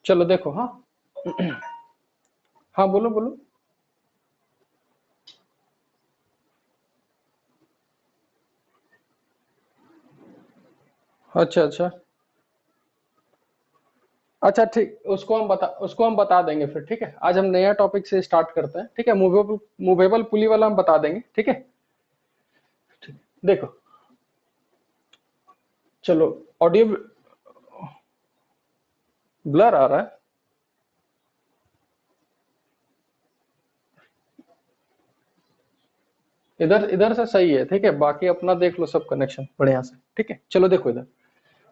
चलो देखो। हाँ हाँ बोलो बोलो। अच्छा अच्छा अच्छा, ठीक, उसको हम बता देंगे फिर। ठीक है, आज हम नया टॉपिक से स्टार्ट करते हैं। ठीक है, मूवेबल मूवेबल पुली वाला हम बता देंगे। ठीक है, देखो। चलो, ऑडियो ब्लर आ रहा है। इधर इधर से सही है। ठीक है, बाकी अपना देख लो सब कनेक्शन बढ़िया से। ठीक है, चलो देखो इधर।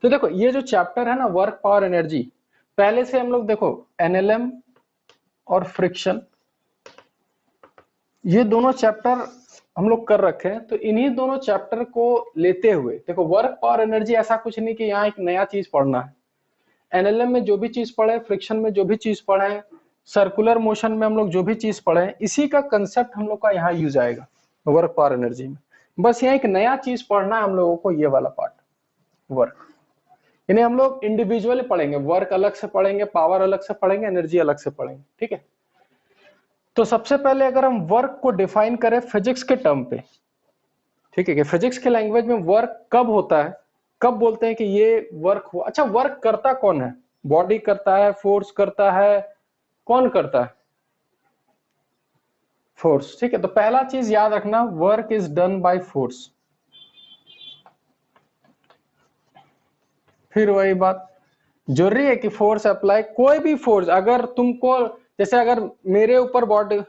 तो देखो, ये जो चैप्टर है ना, वर्क पावर एनर्जी, पहले से हम लोग देखो एनएलएम और फ्रिक्शन, ये दोनों चैप्टर हम लोग कर रखे हैं। तो इन्हीं दोनों चैप्टर को लेते हुए देखो, वर्क पावर एनर्जी ऐसा कुछ नहीं कि यहाँ एक नया चीज पढ़ना है। एनएलएम में जो भी चीज पढ़े, फ्रिक्शन में जो भी चीज पढ़े, सर्कुलर मोशन में हम लोग जो भी चीज पढ़े, इसी का कंसेप्ट हम लोग का यहाँ यूज आएगा वर्क पावर एनर्जी में। बस यहाँ एक नया चीज पढ़ना है हम लोगों को, ये वाला पार्ट, वर्क। इन्हें हम लोग इंडिविजुअली पढ़ेंगे, वर्क अलग से पढ़ेंगे, पावर अलग से पढ़ेंगे, एनर्जी अलग से पढ़ेंगे। ठीक है, तो सबसे पहले अगर हम वर्क को डिफाइन करें फिजिक्स के टर्म पे, ठीक है, कि फिजिक्स के लैंग्वेज में वर्क कब होता है, कब बोलते हैं कि ये वर्क हुआ। अच्छा, वर्क करता कौन है? बॉडी करता है, फोर्स करता है, कौन करता है? फोर्स। ठीक है, तो पहला चीज याद रखना, work is done by force. फिर वही बात, जरूरी है कि फोर्स अप्लाई, कोई भी फोर्स अगर तुमको, जैसे अगर मेरे ऊपर बॉडी,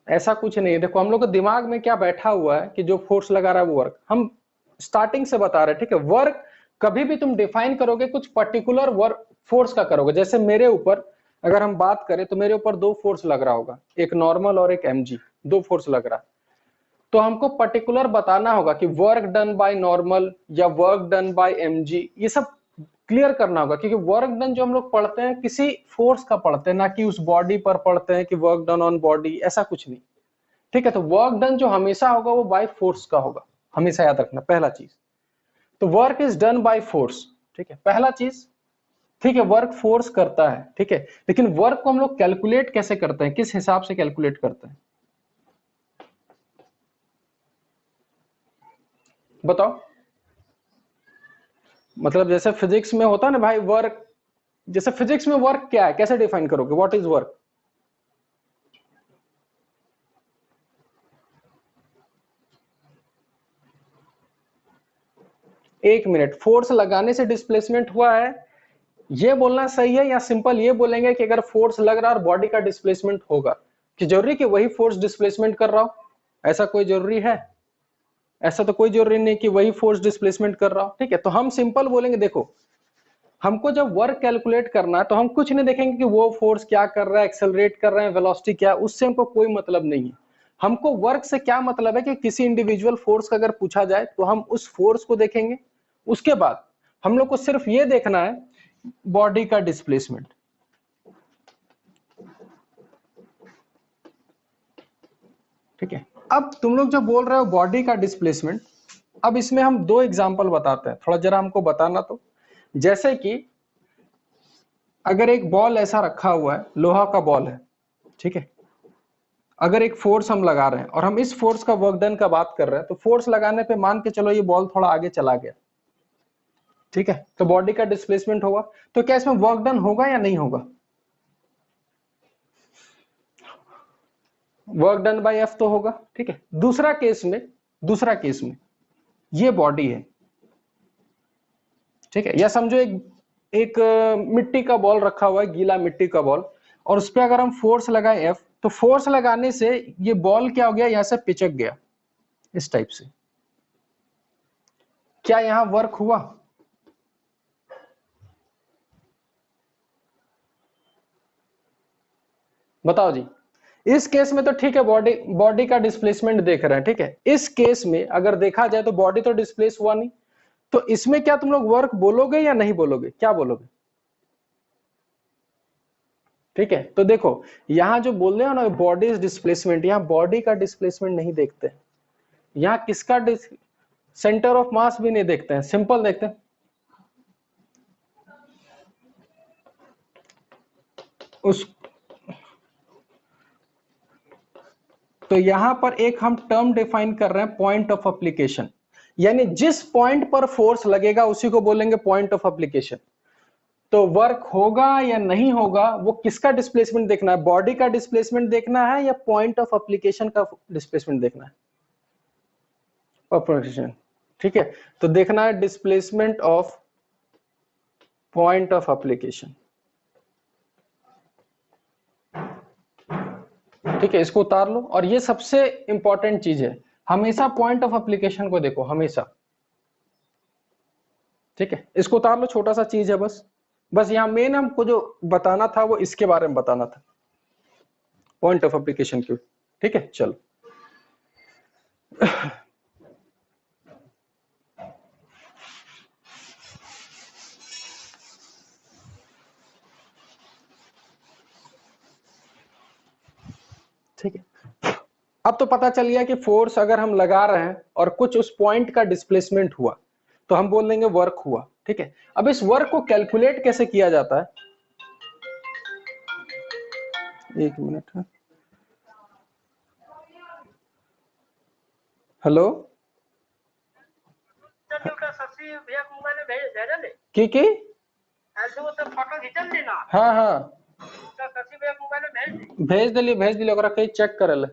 ऐसा कुछ नहीं है। देखो, हम लोग के दिमाग में क्या बैठा हुआ है कि जो फोर्स लगा रहा है वो वर्क, हम स्टार्टिंग से बता रहे हैं। ठीक है, वर्क कभी भी तुम डिफाइन करोगे कुछ पर्टिकुलर वर्क फोर्स का करोगे। जैसे मेरे ऊपर अगर हम बात करें तो मेरे ऊपर दो फोर्स लग रहा होगा, एक नॉर्मल और एक एमजी, दो फोर्स लग रहा है। तो हमको पर्टिकुलर बताना होगा कि वर्क डन बाय नॉर्मल या वर्क डन बाय एमजी, ये सब क्लियर करना होगा। क्योंकि वर्क डन जो हम लोग पढ़ते हैं किसी फोर्स का पढ़ते हैं, ना कि उस बॉडी पर पढ़ते हैं कि वर्क डन ऑन बॉडी, ऐसा कुछ नहीं। ठीक है, तो वर्क डन जो हमेशा होगा वो बाय फोर्स का होगा, हमेशा याद रखना पहला चीज। तो work is done by force. ठीक है, पहला चीज। ठीक है, वर्क फोर्स करता है। ठीक है, लेकिन वर्क को हम लोग कैलकुलेट कैसे करते हैं, किस हिसाब से कैलकुलेट करते हैं, बताओ। मतलब जैसे फिजिक्स में होता है ना भाई वर्क, जैसे फिजिक्स में वर्क क्या है, कैसे डिफाइन करोगे, व्हाट इज वर्क? एक मिनट, फोर्स लगाने से डिस्प्लेसमेंट हुआ है, ये बोलना सही है, या सिंपल ये बोलेंगे कि अगर फोर्स लग रहा है और बॉडी का डिस्प्लेसमेंट होगा, कि जरूरी कि वही फोर्स डिस्प्लेसमेंट कर रहा हो? ऐसा कोई जरूरी है? ऐसा तो कोई जरूरी नहीं कि वही फोर्स डिस्प्लेसमेंट कर रहा हो। ठीक है, तो हम सिंपल बोलेंगे, देखो हमको जब वर्क कैलकुलेट करना है तो हम कुछ नहीं देखेंगे कि वो फोर्स क्या कर रहा है, एक्सेलरेट कर रहे हैं, वेलोसिटी क्या, उससे हमको कोई मतलब नहीं है। हमको वर्क से क्या मतलब है कि किसी इंडिविजुअल फोर्स का अगर पूछा जाए तो हम उस फोर्स को देखेंगे। उसके बाद हम लोग को सिर्फ ये देखना है बॉडी का डिस्प्लेसमेंट। ठीक है, अब तुम लोग जो बोल रहे हो बॉडी का डिस्प्लेसमेंट, अब इसमें हम दो एग्जांपल बताते हैं, थोड़ा जरा हमको बताना। तो जैसे कि अगर एक बॉल ऐसा रखा हुआ है, लोहा का बॉल है, ठीक है, अगर एक फोर्स हम लगा रहे हैं और हम इस फोर्स का वर्क डन का बात कर रहे हैं, तो फोर्स लगाने पे मान के चलो ये बॉल थोड़ा आगे चला गया, ठीक है, तो बॉडी का डिस्प्लेसमेंट होगा। तो क्या इसमें वर्क डन होगा या नहीं होगा? वर्क डन बाय एफ तो होगा। ठीक है, दूसरा केस में ये बॉडी है, ठीक है, या समझो एक मिट्टी का बॉल रखा हुआ है, गीला मिट्टी का बॉल, और उस पर अगर हम फोर्स लगाए एफ, तो फोर्स लगाने से ये बॉल क्या हो गया, यहां से पिचक गया इस टाइप से। क्या यहां वर्क हुआ? बताओ जी। इस केस में तो ठीक है, बॉडी बॉडी का डिस्प्लेसमेंट देख रहे हैं। ठीक है, इस केस में अगर देखा जाए तो बॉडी तो डिस्प्लेस हुआ नहीं, तो इसमें क्या तुम लोग वर्क बोलोगे या नहीं बोलोगे, क्या बोलोगे? ठीक है, तो देखो यहां जो बोल रहे हो ना बॉडी डिस्प्लेसमेंट, यहां बॉडी का डिस्प्लेसमेंट नहीं देखते, यहाँ किसका सेंटर ऑफ मास भी नहीं देखते हैं, सिंपल देखते हैं उस। तो यहां पर एक हम टर्म डिफाइन कर रहे हैं, पॉइंट ऑफ एप्लीकेशन, यानी जिस पॉइंट पर फोर्स लगेगा उसी को बोलेंगे पॉइंट ऑफ एप्लीकेशन। तो वर्क होगा या नहीं होगा वो किसका डिस्प्लेसमेंट देखना है, बॉडी का डिस्प्लेसमेंट देखना है या पॉइंट ऑफ एप्लीकेशन का डिस्प्लेसमेंट देखना है, एप्लीकेशन। ठीक है, तो देखना है displacement of point of application. ठीक है, इसको उतार लो। और ये सबसे इंपॉर्टेंट चीज है, हमेशा पॉइंट ऑफ एप्लीकेशन को देखो हमेशा। ठीक है, इसको उतार लो, छोटा सा चीज है बस यहां मेन हमको जो बताना था वो इसके बारे में बताना था, पॉइंट ऑफ एप्लीकेशन क्यों। ठीक है, चलो ठीक है, अब तो पता चल गया कि फोर्स अगर हम लगा रहे हैं और कुछ उस पॉइंट का डिस्प्लेसमेंट हुआ तो हम बोल देंगे वर्क हुआ। ठीक है, अब इस वर्क को कैलकुलेट कैसे किया जाता है, एक मिनट है। हेलो की हाँ हाँ भेज दिली ओकरा कहीं चेक करे ले।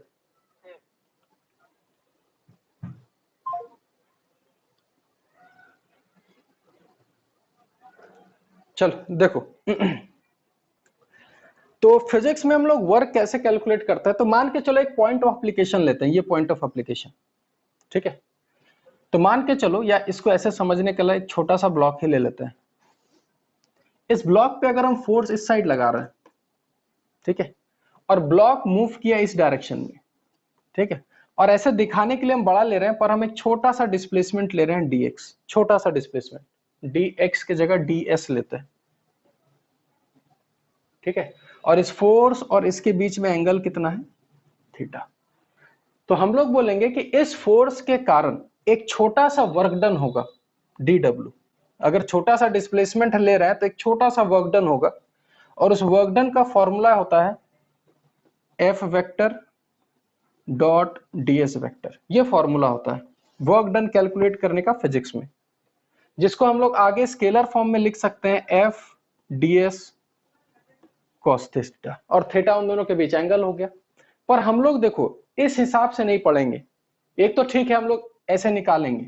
चलो देखो तो फिजिक्स में हम लोग वर्क कैसे कैलकुलेट करते हैं, तो मान के चलो एक पॉइंट ऑफ एप्लीकेशन लेते हैं, ये पॉइंट ऑफ एप्लीकेशन। ठीक है, तो मान के चलो, या इसको ऐसे समझने के लिए एक छोटा सा ब्लॉक ही ले लेते हैं। इस ब्लॉक पे अगर हम फोर्स इस साइड लगा रहे हैं, ठीक है, और ब्लॉक मूव किया इस डायरेक्शन में, ठीक है, और ऐसे दिखाने के लिए हम बड़ा ले रहे हैं पर हम एक छोटा सा डिस्प्लेसमेंट ले रहे हैं dx, छोटा सा डिस्प्लेसमेंट, dx की जगह ds लेते हैं। ठीक है, और इस फोर्स और इसके बीच में एंगल कितना है, थीटा। तो हम लोग बोलेंगे कि इस फोर्स के कारण एक छोटा सा वर्क डन होगा dw। अगर छोटा सा डिस्प्लेसमेंट ले रहा है तो एक छोटा सा वर्क डन होगा, और उस वर्क डन का फॉर्मूला होता है F vector dot ds vector. ये फॉर्मूला होता है वर्क डन कैलकुलेट करने का फिजिक्स में, जिसको हम लोग आगे स्केलर फॉर्म में लिख सकते हैं F ds cos थीटा, और थीटा उन दोनों के बीच एंगल हो गया। पर हम लोग देखो इस हिसाब से नहीं पढ़ेंगे, एक तो ठीक है हम लोग ऐसे निकालेंगे,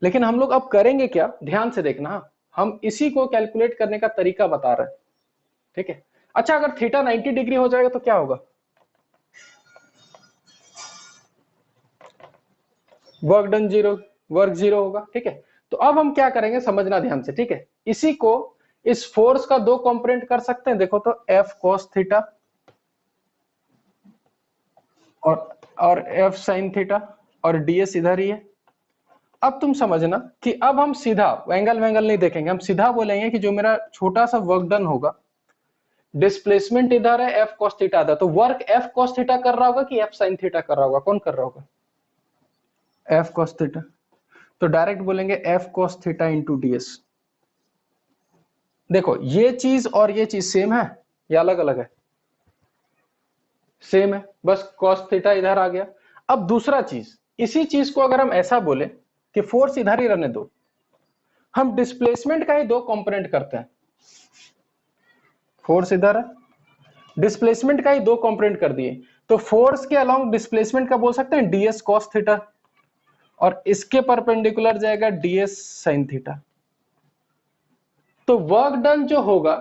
लेकिन हम लोग अब करेंगे क्या, ध्यान से देखना, हम इसी को कैलकुलेट करने का तरीका बता रहे हैं। ठीक है, अच्छा अगर थीटा 90 डिग्री हो जाएगा तो क्या होगा, work done zero, work zero होगा। ठीक है, तो अब हम क्या करेंगे समझना ध्यान से। ठीक है, इसी को इस फोर्स का दो कंपोनेंट कर सकते हैं, देखो तो F cos थीटा और F sin थीटा, और ds इधर ही है। अब तुम समझना कि अब हम सीधा एंगल वैंगल नहीं देखेंगे, हम सीधा बोलेंगे कि जो मेरा छोटा सा वर्क डन होगा, डिस्प्लेसमेंट इधर है F cos थीटा था, तो वर्क F cos थीटा कर रहा होगा कि F sin थीटा कर रहा होगा, कौन कर रहा होगा, F cos थीटा। तो डायरेक्ट बोलेंगे F cos theta into ds। देखो ये चीज और ये चीज सेम है या अलग अलग है, सेम है, बस cos थीटा इधर आ गया। अब दूसरा चीज, इसी चीज को अगर हम ऐसा बोले कि फोर्स इधर ही रहने दो, हम डिस्प्लेसमेंट का ही दो कंपोनेंट करते हैं, फोर्स इधर है, डिस्प्लेसमेंट का ही दो कंपोनेंट कर दिए, तो फोर्स के अलोंग डिस्प्लेसमेंट का बोल सकते हैं ds cos थीटा, और इसके परपेंडिकुलर जाएगा ds sin थीटा। तो वर्क डन जो होगा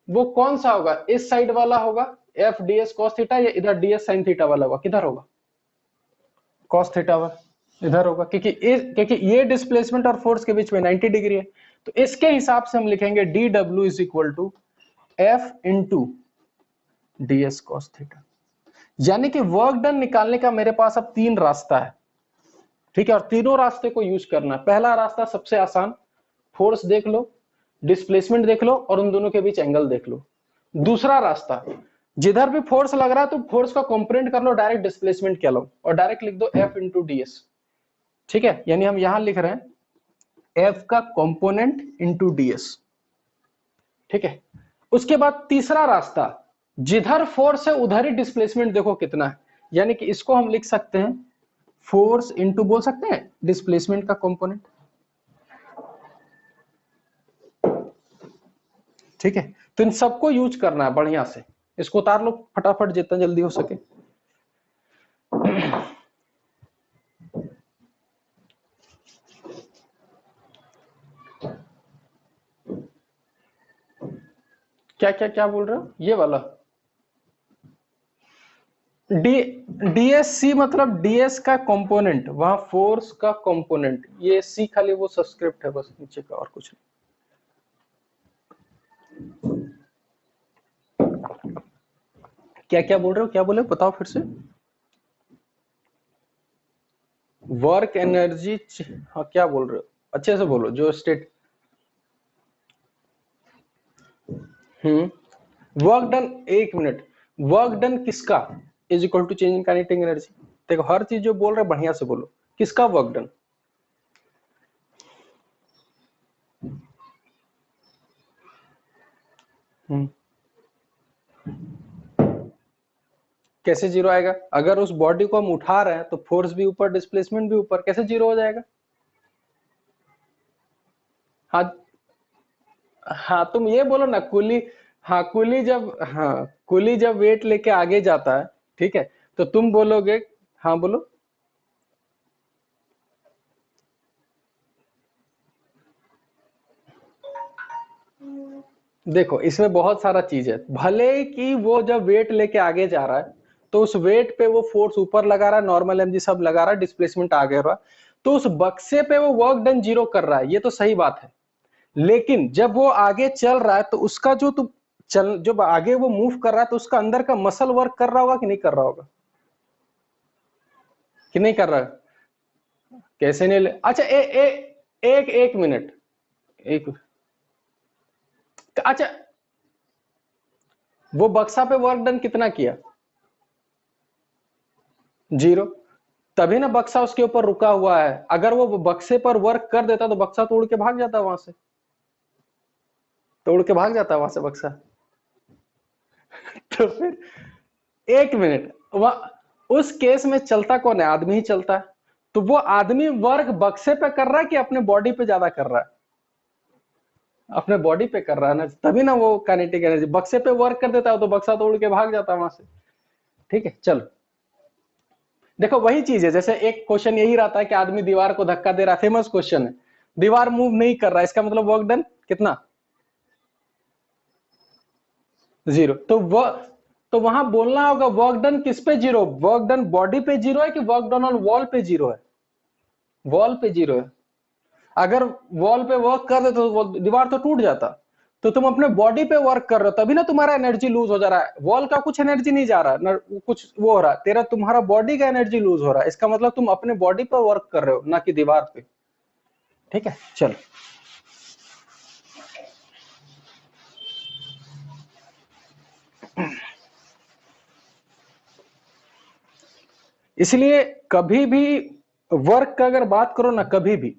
वो कौन सा होगा, इस साइड वाला होगा F ds cos थीटा, या इधर ds sin थीटा वाला होगा, किधर होगा, cos थीटा वाला इधर होगा, क्योंकि ये डिस्प्लेसमेंट और फोर्स के बीच में 90 डिग्री है। तो इसके हिसाब से हम लिखेंगे dw is equal to F into ds cos theta. यानी कि वर्क डन निकालने का मेरे पास अब तीन रास्ता है। ठीक है, और तीनों रास्ते को यूज करना है। पहला रास्ता सबसे आसान, फोर्स देख लो, डिस्प्लेसमेंट देख लो, और उन दोनों के बीच एंगल देख लो। दूसरा रास्ता, जिधर भी फोर्स लग रहा है तो फोर्स का कंपोनेंट कर लो डायरेक्ट डिस्प्लेसमेंट के लो, और डायरेक्ट लिख दो F इंटू ds। ठीक है, यानी हम यहां लिख रहे हैं एफ का कंपोनेंट इंटू डीएस। ठीक है, उसके बाद तीसरा रास्ता, जिधर फोर्स है उधर ही डिस्प्लेसमेंट देखो कितना है, यानी कि इसको हम लिख सकते हैं फोर्स इंटू बोल सकते हैं डिस्प्लेसमेंट का कंपोनेंट। ठीक है, तो इन सबको यूज करना है बढ़िया से, इसको उतार लो फटाफट जितना जल्दी हो सके। क्या क्या क्या बोल रहे हो, ये वाला डी डीएससी मतलब डीएस का कंपोनेंट, वहां फोर्स का कंपोनेंट, ये सी खाली वो सब्सक्रिप्ट है बस नीचे का, और कुछ नहीं। क्या क्या बोल रहे हो, क्या बोले बताओ फिर से। वर्क एनर्जी, हाँ क्या बोल रहे हो, अच्छे से बोलो जो स्टेट। वर्क डन, एक मिनट, वर्क डन किसका is equal to change in kinetic energy. देखो हर चीज जो बोल रहे बढ़िया से बोलो, किसका वर्क डन। कैसे जीरो आएगा, अगर उस बॉडी को हम उठा रहे हैं तो फोर्स भी ऊपर डिस्प्लेसमेंट भी ऊपर, कैसे जीरो हो जाएगा। हाँ हाँ, तुम ये बोलो ना कुली, हाँ कुली जब, हाँ कुली जब वेट लेके आगे जाता है, ठीक है, तो तुम बोलोगे, हाँ बोलो। देखो इसमें बहुत सारा चीज है, भले कि वो जब वेट लेके आगे जा रहा है तो उस वेट पे वो फोर्स ऊपर लगा रहा है, नॉर्मल एमजी सब लगा रहा है, डिस्प्लेसमेंट आगे हो रहा है, तो उस बक्से पे वो वर्क डन जीरो कर रहा है, ये तो सही बात है। लेकिन जब वो आगे चल रहा है तो उसका जो तुम चल, जब आगे वो मूव कर रहा है तो उसका अंदर का मसल वर्क कर रहा होगा कि नहीं कर रहा होगा, कि नहीं कर रहा है। कैसे नहीं ले, अच्छा एक मिनट, एक, अच्छा वो बक्सा पे वर्क डन कितना किया, जीरो, तभी ना बक्सा उसके ऊपर रुका हुआ है, अगर वो बक्से पर वर्क कर देता तो बक्सा तोड़ के भाग जाता वहां से, तोड़ के भाग जाता वहां से बक्सा। तो फिर एक मिनट, वह उस केस में चलता कौन है, आदमी ही चलता है, तो वो आदमी वर्क बक्से पे कर रहा है कि अपने बॉडी पे ज्यादा कर रहा है, अपने बॉडी पे कर रहा है ना, तभी ना वो काइनेटिक एनर्जी, बक्से पे वर्क कर देता है तो बक्सा तोड़ के भाग जाता है वहां से। ठीक है चलो, देखो वही चीज है, जैसे एक क्वेश्चन यही रहता है कि आदमी दीवार को धक्का दे रहा है, फेमस क्वेश्चन है, दीवार मूव नहीं कर रहा है, इसका मतलब वर्क डन कितना, जीरो। तो वह, तो वहां बोलना होगा वर्क डन किस पे जीरो, वर्क डन बॉडी पे जीरो है कि वर्क डन ऑन वॉल पे जीरो है, वॉल पे जीरो है। अगर वॉल पे वर्क कर दे तो दीवार तो टूट जाता, तो तुम अपने बॉडी पे वर्क कर रहे हो तभी ना तुम्हारा एनर्जी लूज हो जा रहा है, वॉल का कुछ एनर्जी नहीं जा रहा है, कुछ वो हो रहा है, तेरा तुम्हारा बॉडी का एनर्जी लूज हो रहा है, इसका मतलब तुम अपने बॉडी पर वर्क कर रहे हो ना कि दीवार पे। ठीक है चलो, इसलिए कभी भी वर्क का अगर बात करो ना कभी भी,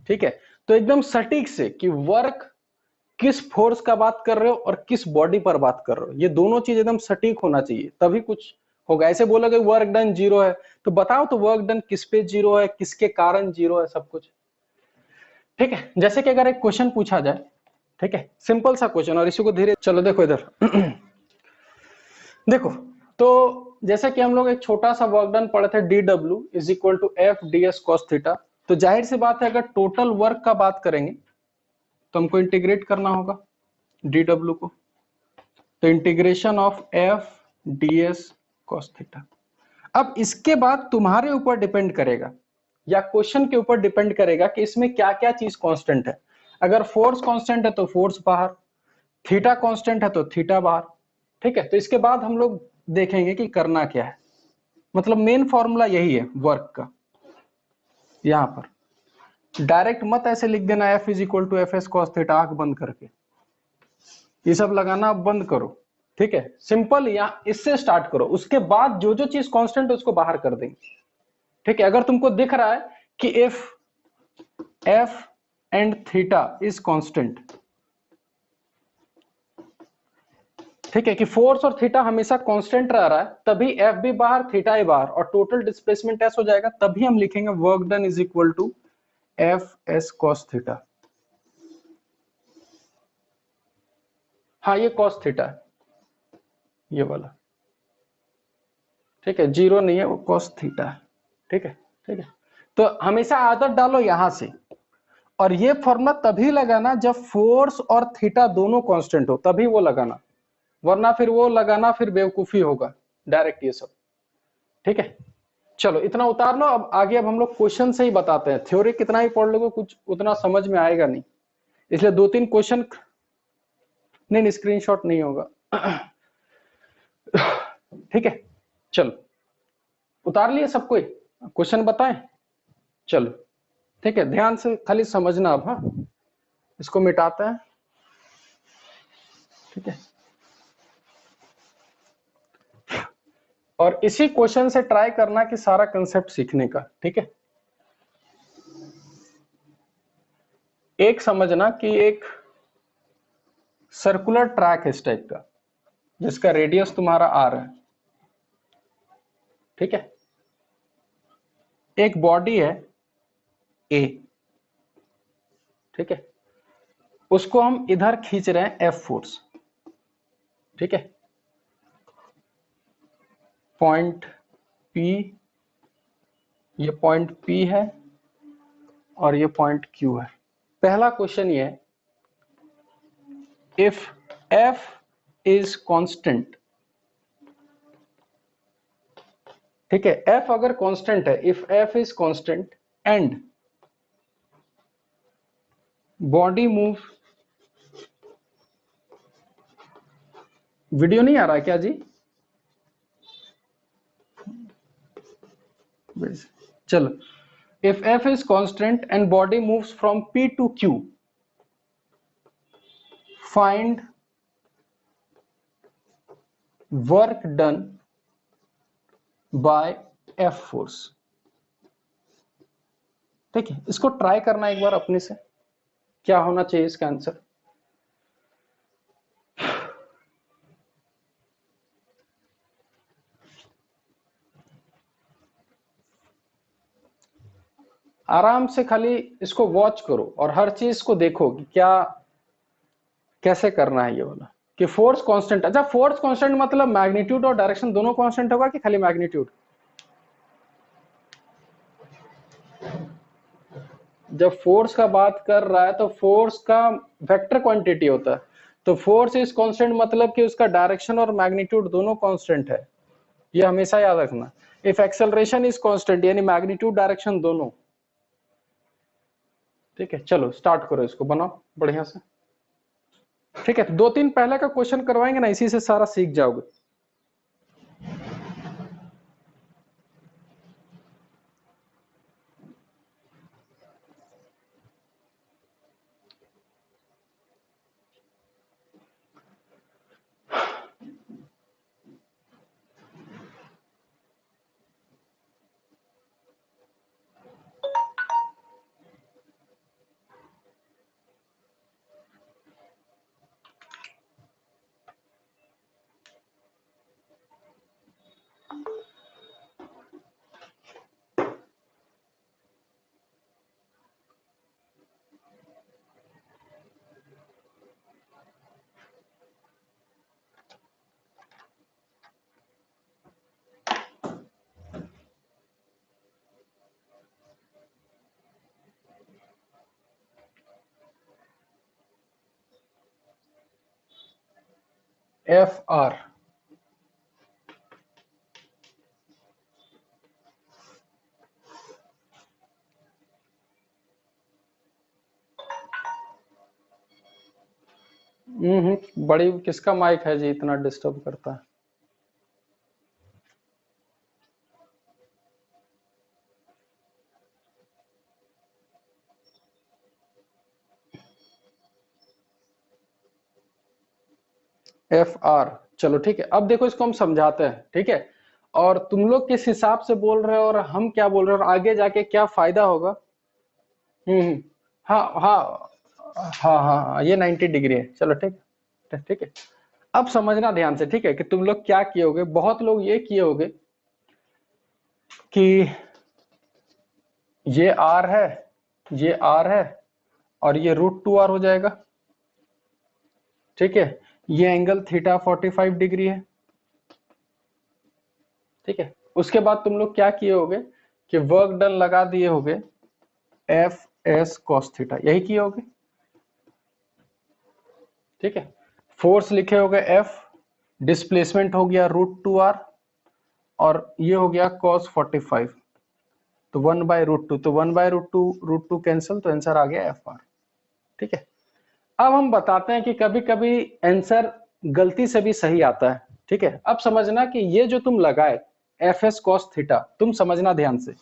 ठीक है, तो एकदम सटीक से कि वर्क किस फोर्स का बात कर रहे हो और किस बॉडी पर बात कर रहे हो, ये दोनों चीज एकदम सटीक होना चाहिए तभी कुछ होगा। ऐसे बोलोगे वर्क डन जीरो है, तो बताओ तो वर्क डन किस पे जीरो है, किसके कारण जीरो है, सब कुछ। ठीक है, जैसे कि अगर एक क्वेश्चन पूछा जाए, ठीक है, सिंपल सा क्वेश्चन, और इसी को धीरे, चलो देखो इधर। देखो, तो जैसे कि हम लोग एक छोटा सा वर्क डन पढ़े थे, डी डब्ल्यू is equal to f d s cos theta, तो जाहिर सी बात है अगर टोटल वर्क का बात करेंगे तो हमको इंटीग्रेट करना होगा डी डब्ल्यू को, तो integration of F d s cos theta. अब इसके बाद तुम्हारे ऊपर डिपेंड करेगा या क्वेश्चन के ऊपर डिपेंड करेगा कि इसमें क्या क्या चीज कांस्टेंट है, अगर फोर्स कांस्टेंट है तो फोर्स बाहर, थीटा कांस्टेंट है तो थीटा बाहर। ठीक है, तो इसके बाद हम लोग देखेंगे कि करना क्या है, मतलब मेन फॉर्मूला यही है वर्क का, यहां पर डायरेक्ट मत ऐसे लिख देना f is equal to f s cos theta, आंख बंद करके ये सब लगाना बंद करो। ठीक है, सिंपल, या इससे स्टार्ट करो, उसके बाद जो जो चीज कांस्टेंट है उसको बाहर कर देंगे। ठीक है, अगर तुमको दिख रहा है कि if F and theta is constant, ठीक है, कि फोर्स और थीटा हमेशा कांस्टेंट रह रहा है, तभी एफ भी बाहर थीटा ही बाहर और टोटल डिस्प्लेसमेंट एस हो जाएगा, तभी हम लिखेंगे work done is equal to f s cos theta. हाँ ये कॉस थीटा है, ये वाला, ठीक है, जीरो नहीं है, वो कॉस थीटा है, ठीक है, ठीक है। तो हमेशा आदत डालो यहां से, और ये फॉर्मूला तभी लगाना जब फोर्स और थीटा दोनों कांस्टेंट हो, तभी वो लगाना, वरना फिर वो लगाना फिर बेवकूफी होगा डायरेक्ट ये सब, ठीक है। चलो इतना उतार लो, अब आगे अब हम लोग क्वेश्चन से ही बताते हैं, थ्योरी कितना ही पढ़ लोगे कुछ उतना समझ में आएगा नहीं, इसलिए दो तीन क्वेश्चन, नहीं स्क्रीनशॉट नहीं होगा, ठीक है। चलो उतार लिए सब कोई, क्वेश्चन बताएं, चलो ठीक है, ध्यान से खाली समझना अब, हाँ इसको मिटाते हैं, ठीक है। और इसी क्वेश्चन से ट्राई करना कि सारा कंसेप्ट सीखने का, ठीक है। एक समझना कि एक सर्कुलर ट्रैक है इस टाइप का, जिसका रेडियस तुम्हारा आर है, ठीक है। एक बॉडी है ए, ठीक है, उसको हम इधर खींच रहे हैं एफ फोर्स, ठीक है, पॉइंट पी, ये पॉइंट पी है और ये पॉइंट क्यू है। पहला क्वेश्चन ये है, इफ एफ इज कांस्टेंट, ठीक है, एफ अगर कांस्टेंट है, if F is constant and body move, video नहीं आ रहा है क्या जी? चलो, if f is constant and body moves from p to q, find work done by f force, ठीक है। इसको ट्राई करना एक बार अपने से, क्या होना चाहिए इसका आंसर। आराम से खाली इसको वॉच करो और हर चीज को देखो कि क्या कैसे करना है ये वाला, कि फोर्स कांस्टेंट, अच्छा फोर्स कांस्टेंट मतलब मैग्नीट्यूड और डायरेक्शन दोनों कांस्टेंट होगा कि खाली मैग्नीट्यूड? जब फोर्स का बात कर रहा है तो फोर्स का वेक्टर क्वांटिटी होता है, तो फोर्स इज कांस्टेंट मतलब कि उसका डायरेक्शन और मैग्नीट्यूड दोनों कांस्टेंट है, ये हमेशा याद रखना। इफ एक्सेलरेशन इज कांस्टेंट यानी मैग्नीट्यूड डायरेक्शन दोनों, ठीक है। चलो स्टार्ट करो, इसको बनाओ बढ़िया से, ठीक है। तो दो तीन पहले का क्वेश्चन करवाएंगे ना, इसी से सारा सीख जाओगे। एफ आर, बड़ी किसका माइक है जी इतना डिस्टर्ब करता है? एफ आर, चलो ठीक है। अब देखो इसको हम समझाते हैं, ठीक है। और तुम लोग किस हिसाब से बोल रहे हो और हम क्या बोल रहे हो और आगे जाके क्या फायदा होगा। हम्म। हाँ हाँ हाँ हाँ हाँ, ये 90 डिग्री है, चलो ठीक है ठीक है। अब समझना ध्यान से, ठीक है, कि तुम लोग क्या किए होगे। बहुत लोग ये किए होगे कि ये आर है, ये आर है, और ये √2r हो जाएगा, ठीक है। ये एंगल थीटा 45 डिग्री है, ठीक है। उसके बाद तुम लोग क्या किए होगे कि वर्क डन लगा दिए होगे एफ एस कॉस थीटा, यही किए होगे, ठीक है। फोर्स लिखे होगे एफ, डिस्प्लेसमेंट हो गया √2r, और ये हो गया cos 45, तो 1/√2, तो 1/√2 कैंसिल, तो आंसर आ गया एफ आर, ठीक है। अब हम बताते हैं कि कभी कभी आंसर गलती से भी सही आता है, ठीक है। अब समझना कि ये जो तुम लगाए एफ एस कॉस थीटा, तुम समझना ध्यान से,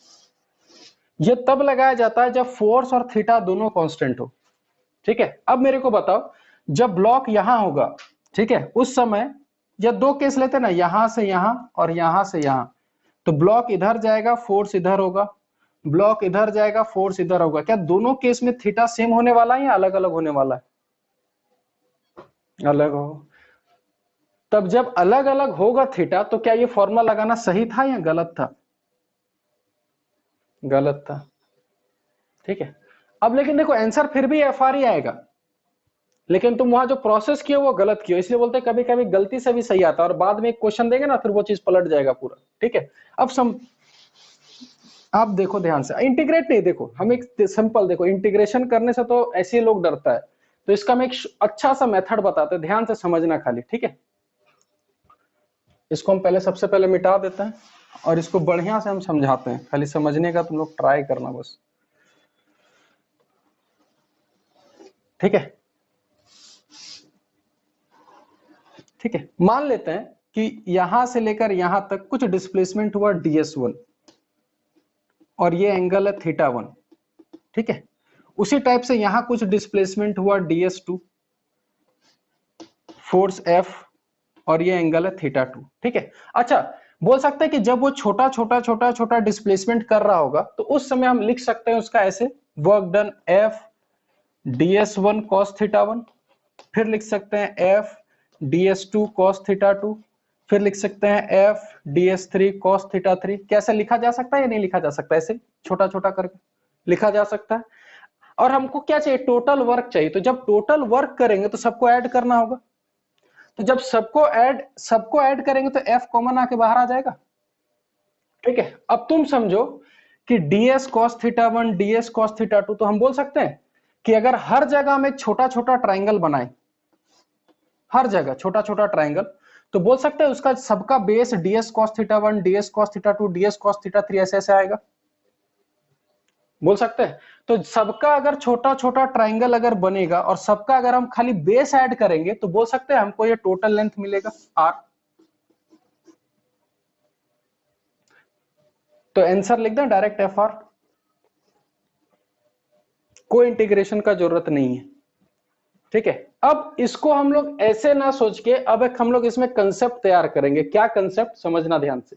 ये तब लगाया जाता है जब फोर्स और थीटा दोनों कांस्टेंट हो, ठीक है। अब मेरे को बताओ, जब ब्लॉक यहां होगा, ठीक है, उस समय, या दो केस लेते ना, यहां से यहां और यहां से यहां, तो ब्लॉक इधर जाएगा, फोर्स इधर होगा, ब्लॉक इधर जाएगा, फोर्स इधर होगा। क्या दोनों केस में थीटा सेम होने वाला है या अलग अलग होने वाला है? अलग हो। तब जब अलग अलग होगा थीटा, तो क्या ये फॉर्मूला लगाना सही था या गलत था? गलत था, ठीक है। अब लेकिन देखो, आंसर फिर भी एफ आर ही आएगा, लेकिन तुम वहां जो प्रोसेस किए वो गलत किए, इसलिए बोलते हैं कभी कभी गलती से भी सही आता है, और बाद में एक क्वेश्चन देंगे ना, फिर वो चीज पलट जाएगा पूरा, ठीक है। अब आप देखो ध्यान से, इंटीग्रेट नहीं, देखो हम एक सिंपल, देखो इंटीग्रेशन करने से तो ऐसे लोग डरता है, तो इसका हम एक अच्छा सा मेथड बताते हैं, ध्यान से समझना खाली, ठीक है। इसको हम पहले, सबसे पहले मिटा देते हैं, और इसको बढ़िया से हम समझाते हैं, खाली समझने का तुम लोग ट्राई करना बस, ठीक है। ठीक है, मान लेते हैं कि यहां से लेकर यहां तक कुछ डिस्प्लेसमेंट हुआ ds1, और ये एंगल है θ1, ठीक है। उसी टाइप से यहां कुछ डिस्प्लेसमेंट हुआ ds2, फोर्स F, और ये एंगल है θ2, ठीक है। अच्छा, बोल सकते हैं कि जब वो छोटा छोटा छोटा छोटा डिस्प्लेसमेंट कर रहा होगा, तो उस समय हम लिख सकते हैं उसका ऐसे, work done F ds1 cos θ1, फिर लिख सकते हैं F ds2 cos θ2, फिर लिख सकते हैं F ds3 cos θ3। कैसे लिखा जा सकता है या नहीं लिखा जा सकता? ऐसे छोटा छोटा करके लिखा जा सकता है। और हमको क्या चाहिए? टोटल वर्क चाहिए। तो जब टोटल वर्क करेंगे तो सबको ऐड करना होगा, तो जब सबको ऐड करेंगे तो F कॉमन आके बाहर आ जाएगा, ठीक है। अब तुम समझो कि ds cos θ1 ds cos θ2, तो हम बोल सकते हैं कि अगर हर जगह हम एक छोटा छोटा ट्राइंगल बनाए, हर जगह छोटा छोटा ट्राइंगल, तो बोल सकते हैं उसका सबका base ds cos θ1 ds cos θ2 ds cos θ3 ऐसे ऐसे आएगा, बोल सकते हैं। तो सबका अगर छोटा छोटा ट्राइंगल अगर बनेगा और सबका अगर हम खाली बेस ऐड करेंगे, तो बोल सकते हैं हमको ये टोटल लेंथ मिलेगा r। तो आंसर लिख दें डायरेक्ट एफ आर, कोई इंटीग्रेशन का जरूरत नहीं है, ठीक है। अब इसको हम लोग ऐसे ना सोच के, अब एक हम लोग इसमें कंसेप्ट तैयार करेंगे। क्या कंसेप्ट? समझना ध्यान से,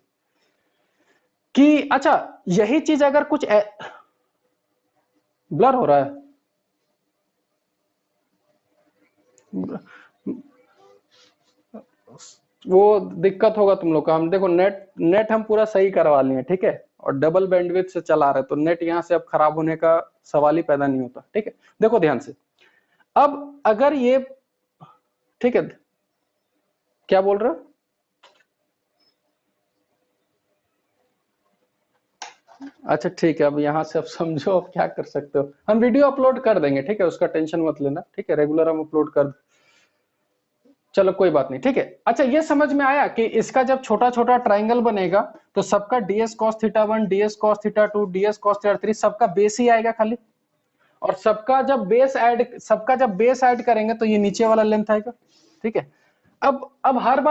कि अच्छा, यही चीज अगर कुछ ब्लर हो रहा है, वो दिक्कत होगा तुम लोग का। हम देखो, नेट नेट हम पूरा सही करवा लिए, ठीक है, और डबल बैंडविड्थ से चला रहे, तो नेट यहां से अब खराब होने का सवाल ही पैदा नहीं होता, ठीक है। देखो ध्यान से, अब अगर ये, ठीक है, क्या बोल रहे हो? अच्छा ठीक है, अब यहाँ से अब समझो अब क्या कर सकते हो। हम वीडियो अपलोड कर देंगे, ठीक है, उसका टेंशन मत लेना, ठीक है, रेगुलर हम अपलोड कर, चलो कोई बात नहीं, ठीक है। अच्छा, ये समझ में आया कि इसका जब छोटा छोटा ट्राइंगल बनेगा, तो सबका ds cos θ1 ds cos θ2 ds cos θ3 सबका बेस ही आएगा खाली, और सबका जब बेस ऐड करेंगे तो ये नीचे वाला लेंथ आएगा, ठीक है। अब हर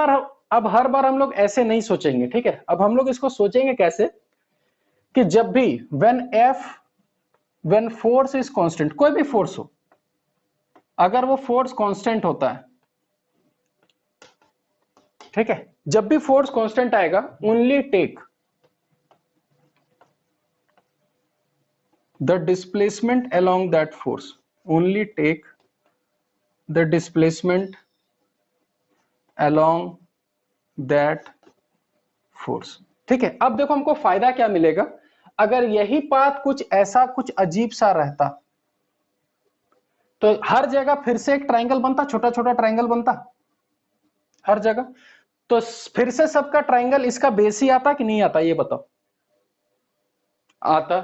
बार हम लोग ऐसे नहीं सोचेंगे, ठीक है। अब हम लोग इसको सोचेंगे कैसे, कि जब भी व्हेन फोर्स इज कांस्टेंट, कोई भी फोर्स हो, अगर वो फोर्स कांस्टेंट होता है, ठीक है, जब भी फोर्स कांस्टेंट आएगा only take the displacement along that force, only take the displacement along that force. ठीक है, अब देखो हमको फायदा क्या मिलेगा, अगर यही पाथ कुछ ऐसा कुछ अजीब सा रहता तो हर जगह फिर से एक ट्रायंगल बनता, छोटा छोटा ट्रायंगल बनता हर जगह, तो फिर से सबका ट्रायंगल इसका बेस ही आता कि नहीं आता, ये बताओ। आता।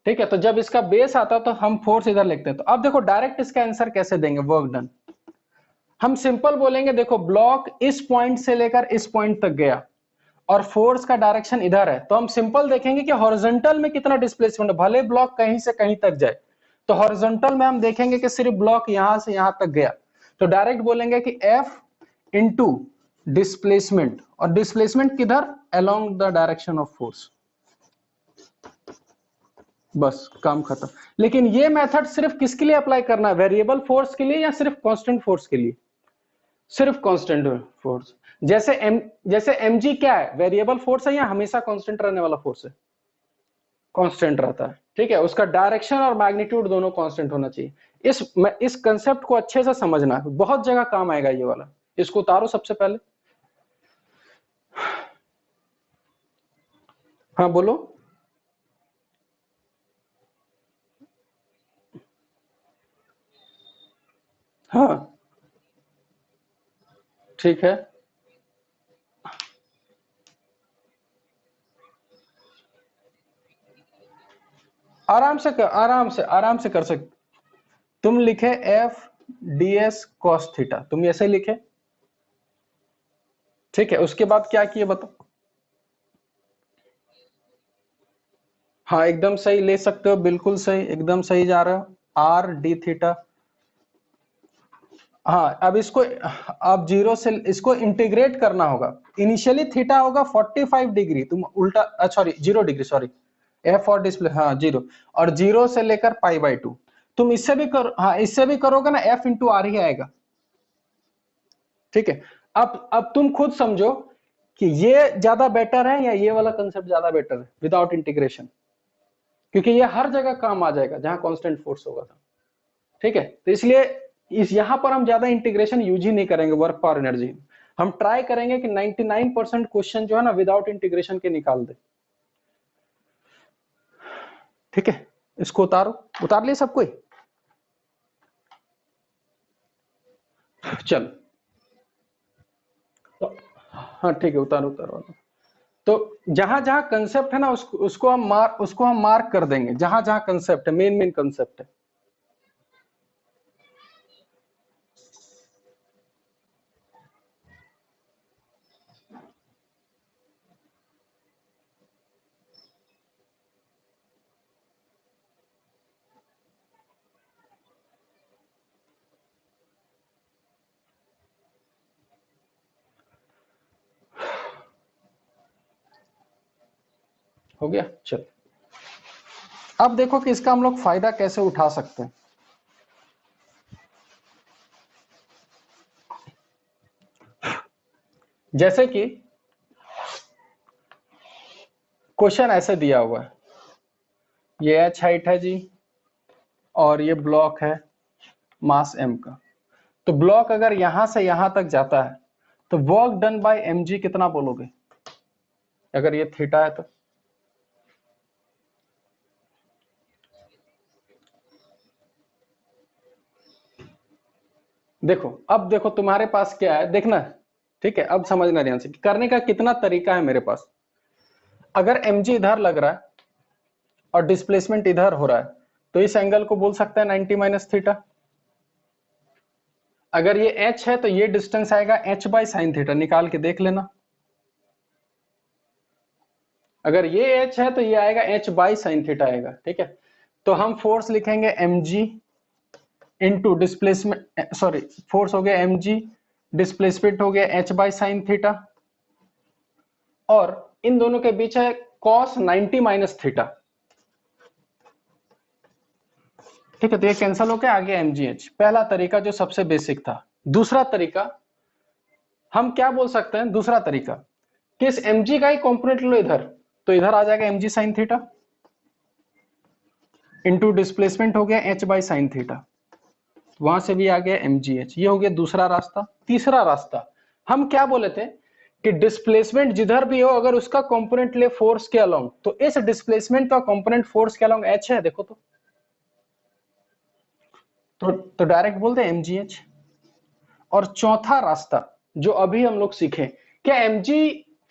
ठीक है, तो जब इसका बेस आता तो हम फोर्स इधर लिखते हैं। तो अब देखो डायरेक्ट इसका आंसर कैसे देंगे, वर्क डन। हम सिंपल बोलेंगे, देखो ब्लॉक इस पॉइंट से लेकर इस पॉइंट तक गया और फोर्स का डायरेक्शन इधर है, तो हम सिंपल देखेंगे कि हॉरिजॉन्टल में कितना डिस्प्लेसमेंट है, भले ब्लॉक कहीं से कहीं तक जाए, तो हॉरिजॉन्टल में हम देखेंगे कि सिर्फ ब्लॉक यहां से यहां तक गया, तो डायरेक्ट बोलेंगे कि F इंटू डिस्प्लेसमेंट, और डिस्प्लेसमेंट किधर, along the direction of force. बस काम खत्म। लेकिन ये मेथड सिर्फ किसके लिए अप्लाई करना है, वेरिएबल फोर्स के लिए या सिर्फ कांस्टेंट फोर्स के लिए? सिर्फ कांस्टेंट फोर्स। जैसे mg क्या है, वेरिएबल फोर्स है या हमेशा कांस्टेंट रहने वाला फोर्स है? कांस्टेंट रहता है। ठीक है, उसका डायरेक्शन और मैग्नीट्यूड दोनों कांस्टेंट होना चाहिए। इस कंसेप्ट को अच्छे से समझना है, बहुत जगह काम आएगा ये वाला। इसको उतारो सबसे पहले। हाँ बोलो। हाँ ठीक है, आराम से कर सकते। तुम लिखे F ds cos थीटा, तुम ऐसे लिखे। ठीक है, उसके बाद क्या किए बताओ। हाँ एकदम सही ले सकते हो, बिल्कुल सही, एकदम सही जा रहे हो। R D theta. हाँ अब इसको, अब जीरो से इसको इंटीग्रेट करना होगा। इनिशियली थीटा होगा 45 डिग्री, तुम उल्टा, सॉरी 0 डिग्री, सॉरी एफ और डिस्प्ले, हाँ जीरो, और जीरो से लेकर π/2। तुम इससे भी करो, हाँ इससे भी करोगे ना, एफ इंटू आर ही आएगा। ठीक है, अब तुम खुद समझो कि ये ज्यादा बेटर है या ये वाला कंसेप्ट ज्यादा बेटर है विदाउट इंटीग्रेशन, क्योंकि ये हर जगह काम आ जाएगा जहां कांस्टेंट फोर्स होगा था। ठीक है, तो इसलिए इस यहां पर हम ज्यादा इंटीग्रेशन यूज ही नहीं करेंगे वर्क फॉर एनर्जी। हम ट्राई करेंगे कि 99% क्वेश्चन जो है ना विदाउट इंटीग्रेशन के निकाल दे। ठीक है, इसको उतारो, उतार लिए सब कोई? चल तो, हाँ ठीक है, उतारो उतारो। तो जहां जहां कंसेप्ट है ना उसको हम मार्क कर देंगे, जहां जहां कंसेप्ट है, मेन मेन कंसेप्ट है। हो गया, चल अब देखो कि इसका हम लोग फायदा कैसे उठा सकते हैं। जैसे कि क्वेश्चन ऐसे दिया हुआ है, ये h हाइट है जी और ये ब्लॉक है मास m का, तो ब्लॉक अगर यहां से यहां तक जाता है तो वर्क डन बाय mg कितना बोलोगे, अगर ये थीटा है तो? देखो अब देखो तुम्हारे पास क्या है देखना। ठीक है, अब समझना ध्यान से करने का कितना तरीका है मेरे पास। अगर mg इधर लग रहा है और डिस्प्लेसमेंट इधर हो रहा है, तो इस एंगल को बोल सकते हैं 90 माइनस थीटा। अगर ये h है तो ये डिस्टेंस आएगा h बाई साइन थीटा, निकाल के देख लेना। अगर ये h है तो ये आएगा h बाई साइन थीटा आएगा। ठीक है, तो हम फोर्स लिखेंगे mg into displacement, sorry force हो गया mg, डिस्प्लेसमेंट हो गया h बाई साइन थीटा, और इन दोनों के बीच है cos 90 माइनस थीटा। ठीक है, तो ये कैंसिल होकर आ गया mgh, पहला तरीका जो सबसे बेसिक था। दूसरा तरीका, हम क्या बोल सकते हैं दूसरा तरीका कि इस mg का ही कॉम्पोनेंट लो इधर, तो इधर आ जाएगा mg sine theta into displacement हो गया h बाई साइन थीटा, वहां से भी आ गया mgh। ये हो गया दूसरा रास्ता। तीसरा रास्ता हम क्या बोले थे कि डिस्प्लेसमेंट जिधर भी हो अगर उसका कंपोनेंट ले फोर्स के अलोंग, तो इस डिस्प्लेसमेंट का कंपोनेंट फोर्स के अलोंग h है, देखो तो डायरेक्ट बोलते हैं mgh। और चौथा रास्ता जो अभी हम लोग सीखे, क्या mg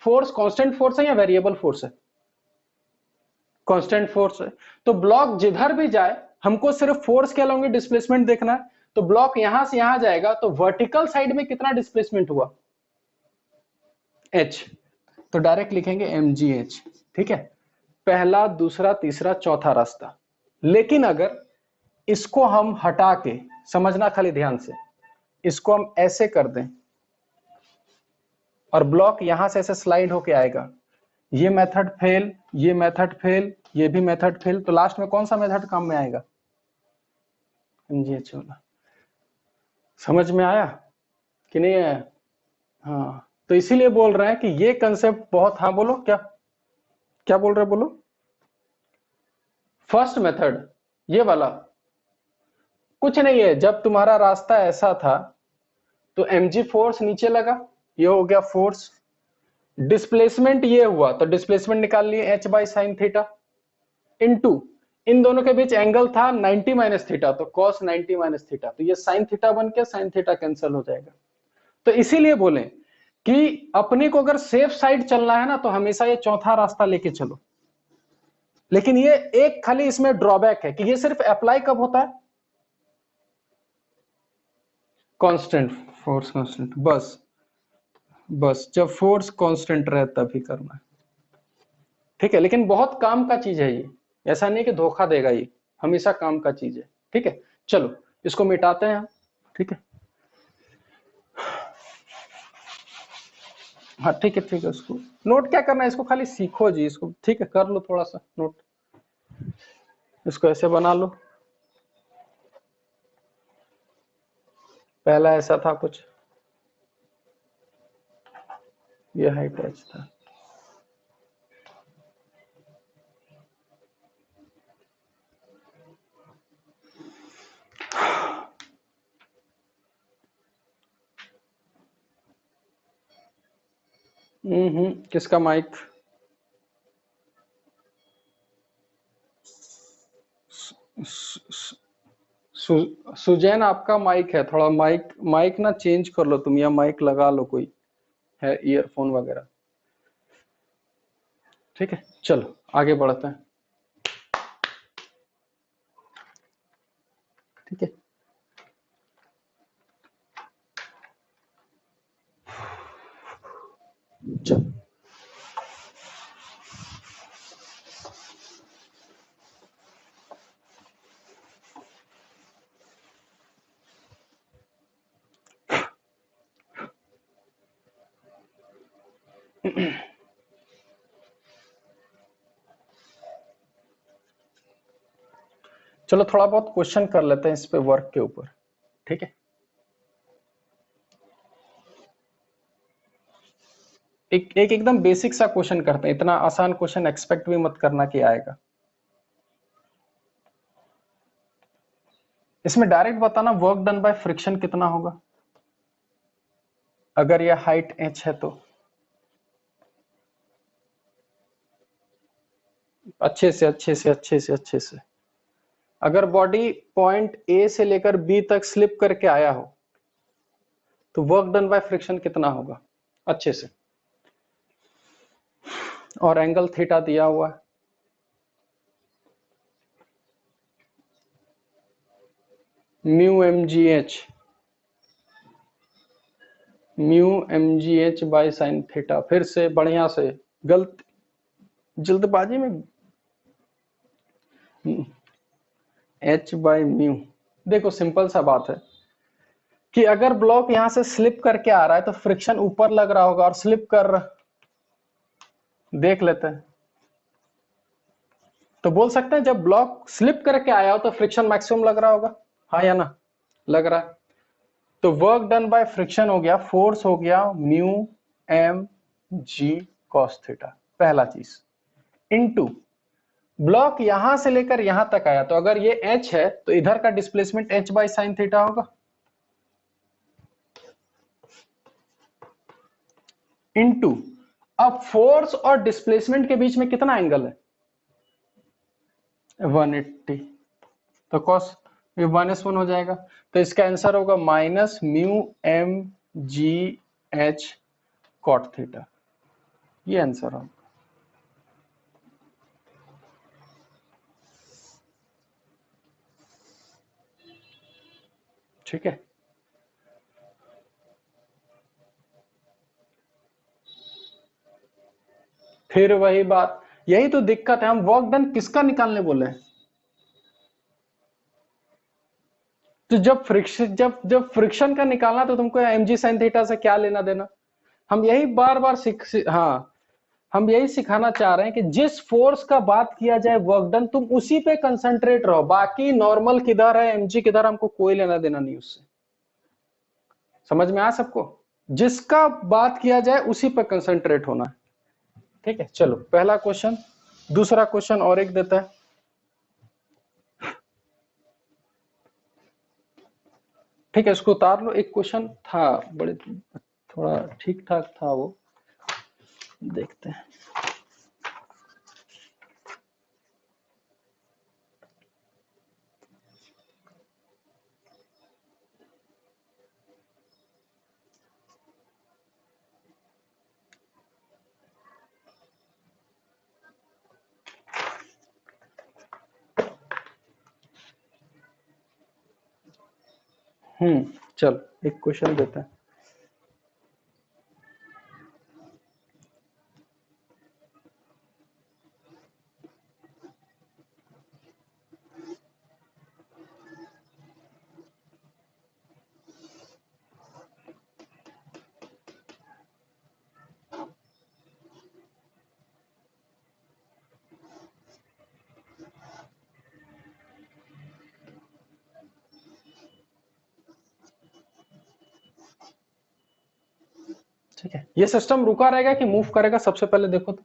फोर्स कांस्टेंट फोर्स है या वेरिएबल फोर्स है? कांस्टेंट फोर्स है। तो ब्लॉक जिधर भी जाए हमको सिर्फ फोर्स के अलोंग डिस्प्लेसमेंट देखना है। तो ब्लॉक यहां से यहां जाएगा तो वर्टिकल साइड में कितना डिस्प्लेसमेंट हुआ? h। तो डायरेक्ट लिखेंगे mgh। ठीक है, पहला दूसरा तीसरा चौथा रास्ता। लेकिन अगर इसको हम हटा के, समझना खाली ध्यान से, इसको हम ऐसे कर दें और ब्लॉक यहां से ऐसे स्लाइड होके आएगा, ये मेथड फेल, ये मेथड फेल, ये भी मेथड फेल, तो लास्ट में कौन सा मेथड काम में आएगा? mgh वाला। समझ में आया कि नहीं आया? हाँ, तो इसीलिए बोल रहे हैं कि ये कंसेप्ट बहुत, हाँ बोलो, क्या क्या बोल रहे, बोलो। फर्स्ट मेथड ये वाला कुछ नहीं है, जब तुम्हारा रास्ता ऐसा था तो mg फोर्स नीचे लगा, ये हो गया फोर्स, डिस्प्लेसमेंट ये हुआ तो डिस्प्लेसमेंट निकाल लिए h by sine theta, into in दोनों के बीच एंगल था 90 माइनस थीटा, तो cos 90 माइनस थीटा, तो ये साइन थीटा बन के साइन थीटा कैंसिल हो जाएगा। तो इसीलिए बोले कि अपने को अगर सेफ साइड चलना है ना तो हमेशा ये चौथा रास्ता लेके चलो। लेकिन ये एक खाली इसमें ड्रॉबैक है कि ये सिर्फ अप्लाई कब होता है? कांस्टेंट फोर्स, कांस्टेंट, बस बस जब फोर्स कांस्टेंट रहे तभी करना है। ठीक है, लेकिन बहुत काम का चीज है ये, ऐसा नहीं कि धोखा देगा, ये हमेशा काम का चीज है। ठीक है, चलो इसको मिटाते हैं हम। ठीक है, हाँ ठीक है ठीक है, उसको नोट क्या करना है, इसको खाली सीखो जी इसको। ठीक है, कर लो थोड़ा सा नोट, इसको ऐसे बना लो। पहला ऐसा था कुछ, ये हाइट एच था। किसका माइक? सुजैन आपका माइक है, थोड़ा माइक माइक ना चेंज कर लो तुम, या माइक लगा लो, कोई है ईयरफोन वगैरह। ठीक है, चलो आगे बढ़ते हैं। ठीक है, चलो चलो थोड़ा बहुत क्वेश्चन कर लेते हैं इस पे, वर्क के ऊपर। ठीक है, एक एकदम बेसिक सा क्वेश्चन करते हैं, इतना आसान क्वेश्चन एक्सपेक्ट भी मत करना कि आएगा। इसमें डायरेक्ट बताना वर्क डन बाय फ्रिक्शन कितना होगा अगर यह हाइट h है तो। अच्छे से अच्छे से अच्छे से अच्छे से, अगर बॉडी पॉइंट ए से लेकर बी तक स्लिप करके आया हो तो वर्क डन बाय फ्रिक्शन कितना होगा, अच्छे से। और एंगल थीटा दिया हुआ है, mu m g h by sine theta. फिर से बढ़िया से, गलत जल्दबाजी में, एच बाई म्यू। देखो सिंपल सा बात है कि अगर ब्लॉक यहां से स्लिप करके आ रहा है तो फ्रिक्शन ऊपर लग रहा होगा, और स्लिप कर, देख लेते हैं। तो बोल सकते हैं जब ब्लॉक स्लिप करके आया हो तो फ्रिक्शन मैक्सिमम लग रहा होगा, हाँ या ना? लग रहा है। तो वर्क डन बाय फ्रिक्शन हो गया, फोर्स हो गया mu m g cos theta, पहला चीज, इनटू ब्लॉक यहां से लेकर यहां तक आया, तो अगर ये h है तो इधर का displacement h by sine theta होगा, इनटू अब फोर्स और डिस्प्लेसमेंट के बीच में कितना एंगल है, 180, तो कॉस ये -1 हो जाएगा, तो इसका आंसर होगा minus mu m g h cot theta, ये आंसर होगा। ठीक है, फिर वही बात, यही तो दिक्कत है, हम वर्क डन किसका निकालने बोले हैं, तो जब फ्रिक्शन का निकालना तो तुमको एम जी साइन थीटा से क्या लेना देना, हम यही बार बार हाँ, हम यही सिखाना चाह रहे हैं कि जिस फोर्स का बात किया जाए वर्क डन, तुम उसी पे कंसंट्रेट रहो, बाकी नॉर्मल किधर है एमजी किधर, हमको कोई लेना देना नहीं उससे। समझ में आ सबको, जिसका बात किया जाए उसी पे कंसंट्रेट होना है। ठीक है, चलो पहला क्वेश्चन, दूसरा क्वेश्चन और एक देता है। ठीक है, इसको उतार लो, एक क्वेश्चन था बड़े थोड़ा ठीक ठाक था वो, देखते हैं। चलो एक क्वेश्चन देते हैं। ठीक है, ये सिस्टम रुका रहेगा कि मूव करेगा, सबसे पहले देखो तो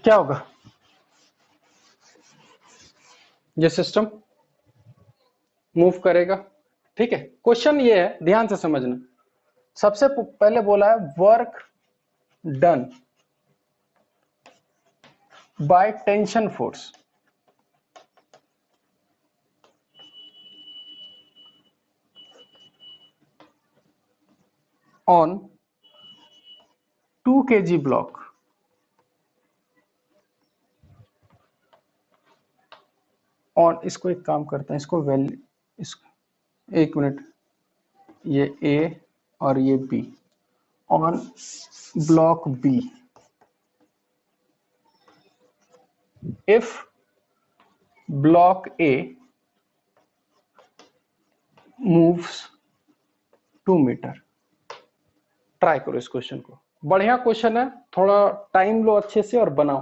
क्या होगा, ये सिस्टम मूव करेगा। ठीक है, क्वेश्चन ये है, ध्यान से समझना, सबसे पहले बोला है work done by tension force on 2 kg block on, इसको एक काम करते हैं, इसको वैल्यू, इसको एक मिनट, ये ए और ये b, on block b, if block a moves 2 metre. Try करो इस क्वेश्चन को, बढ़िया क्वेश्चन है, थोड़ा टाइम लो अच्छे से और बनाओ।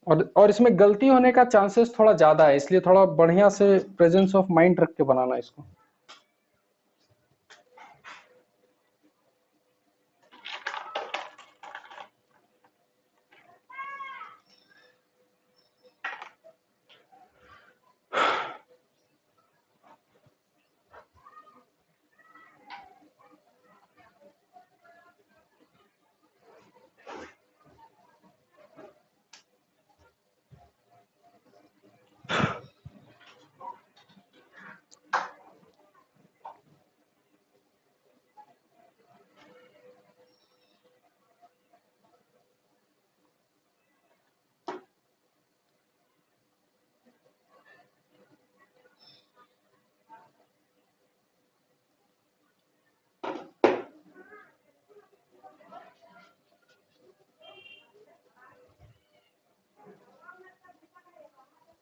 और इसमें गलती होने का चांसेस थोड़ा ज्यादा है, इसलिए थोड़ा बढ़िया से प्रेजेंस ऑफ माइंड रख के बनाना इसको।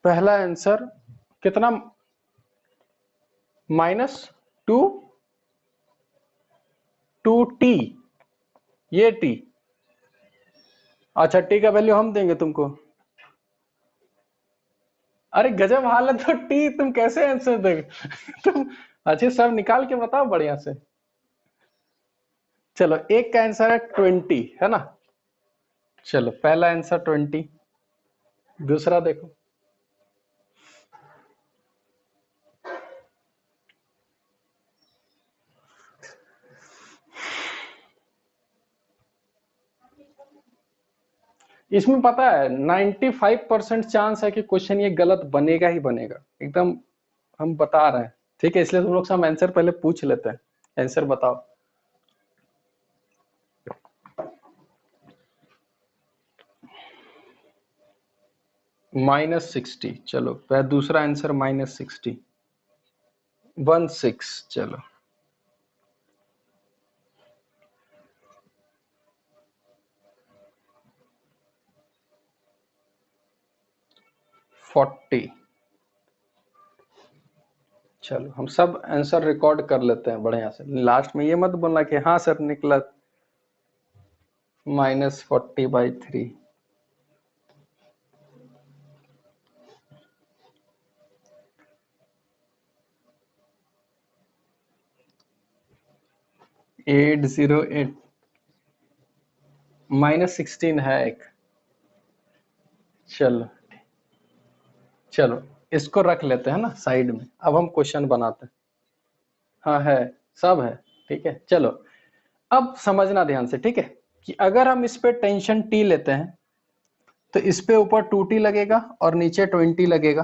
पहला आंसर कितना, -2 2t, ये t अच्छा टी का वैल्यू हम देंगे तुमको? अरे गजब हालत, तो टी तुम कैसे आंसर दोगे? तुम अच्छे सब निकाल के बताओ बढ़िया से। चलो एक का आंसर है 20, है ना? चलो पहला आंसर 20, दूसरा देखो। इसमें पता है 95% चांस है कि क्वेश्चन ये गलत बनेगा ही बनेगा, एकदम हम बता रहे हैं। ठीक है, इसलिए तुम लोग से हम आंसर पहले पूछ लेते हैं। आंसर बताओ। -60, चलो पहले दूसरा आंसर -60, 16, चलो 40। चलो हम सब आंसर रिकॉर्ड कर लेते हैं बढ़िया से, लास्ट में ये मत बोलना कि हाँ सर निकला -40/3। -808, -16 है एक। चलो चलो इसको रख लेते हैं ना साइड में, अब हम क्वेश्चन बनाते हैं। हाँ है, सब है। ठीक है चलो, अब समझना ध्यान से, ठीक है, कि अगर हम इस पे टेंशन टी लेते हैं तो इस पे ऊपर 2t लगेगा और नीचे 20 लगेगा,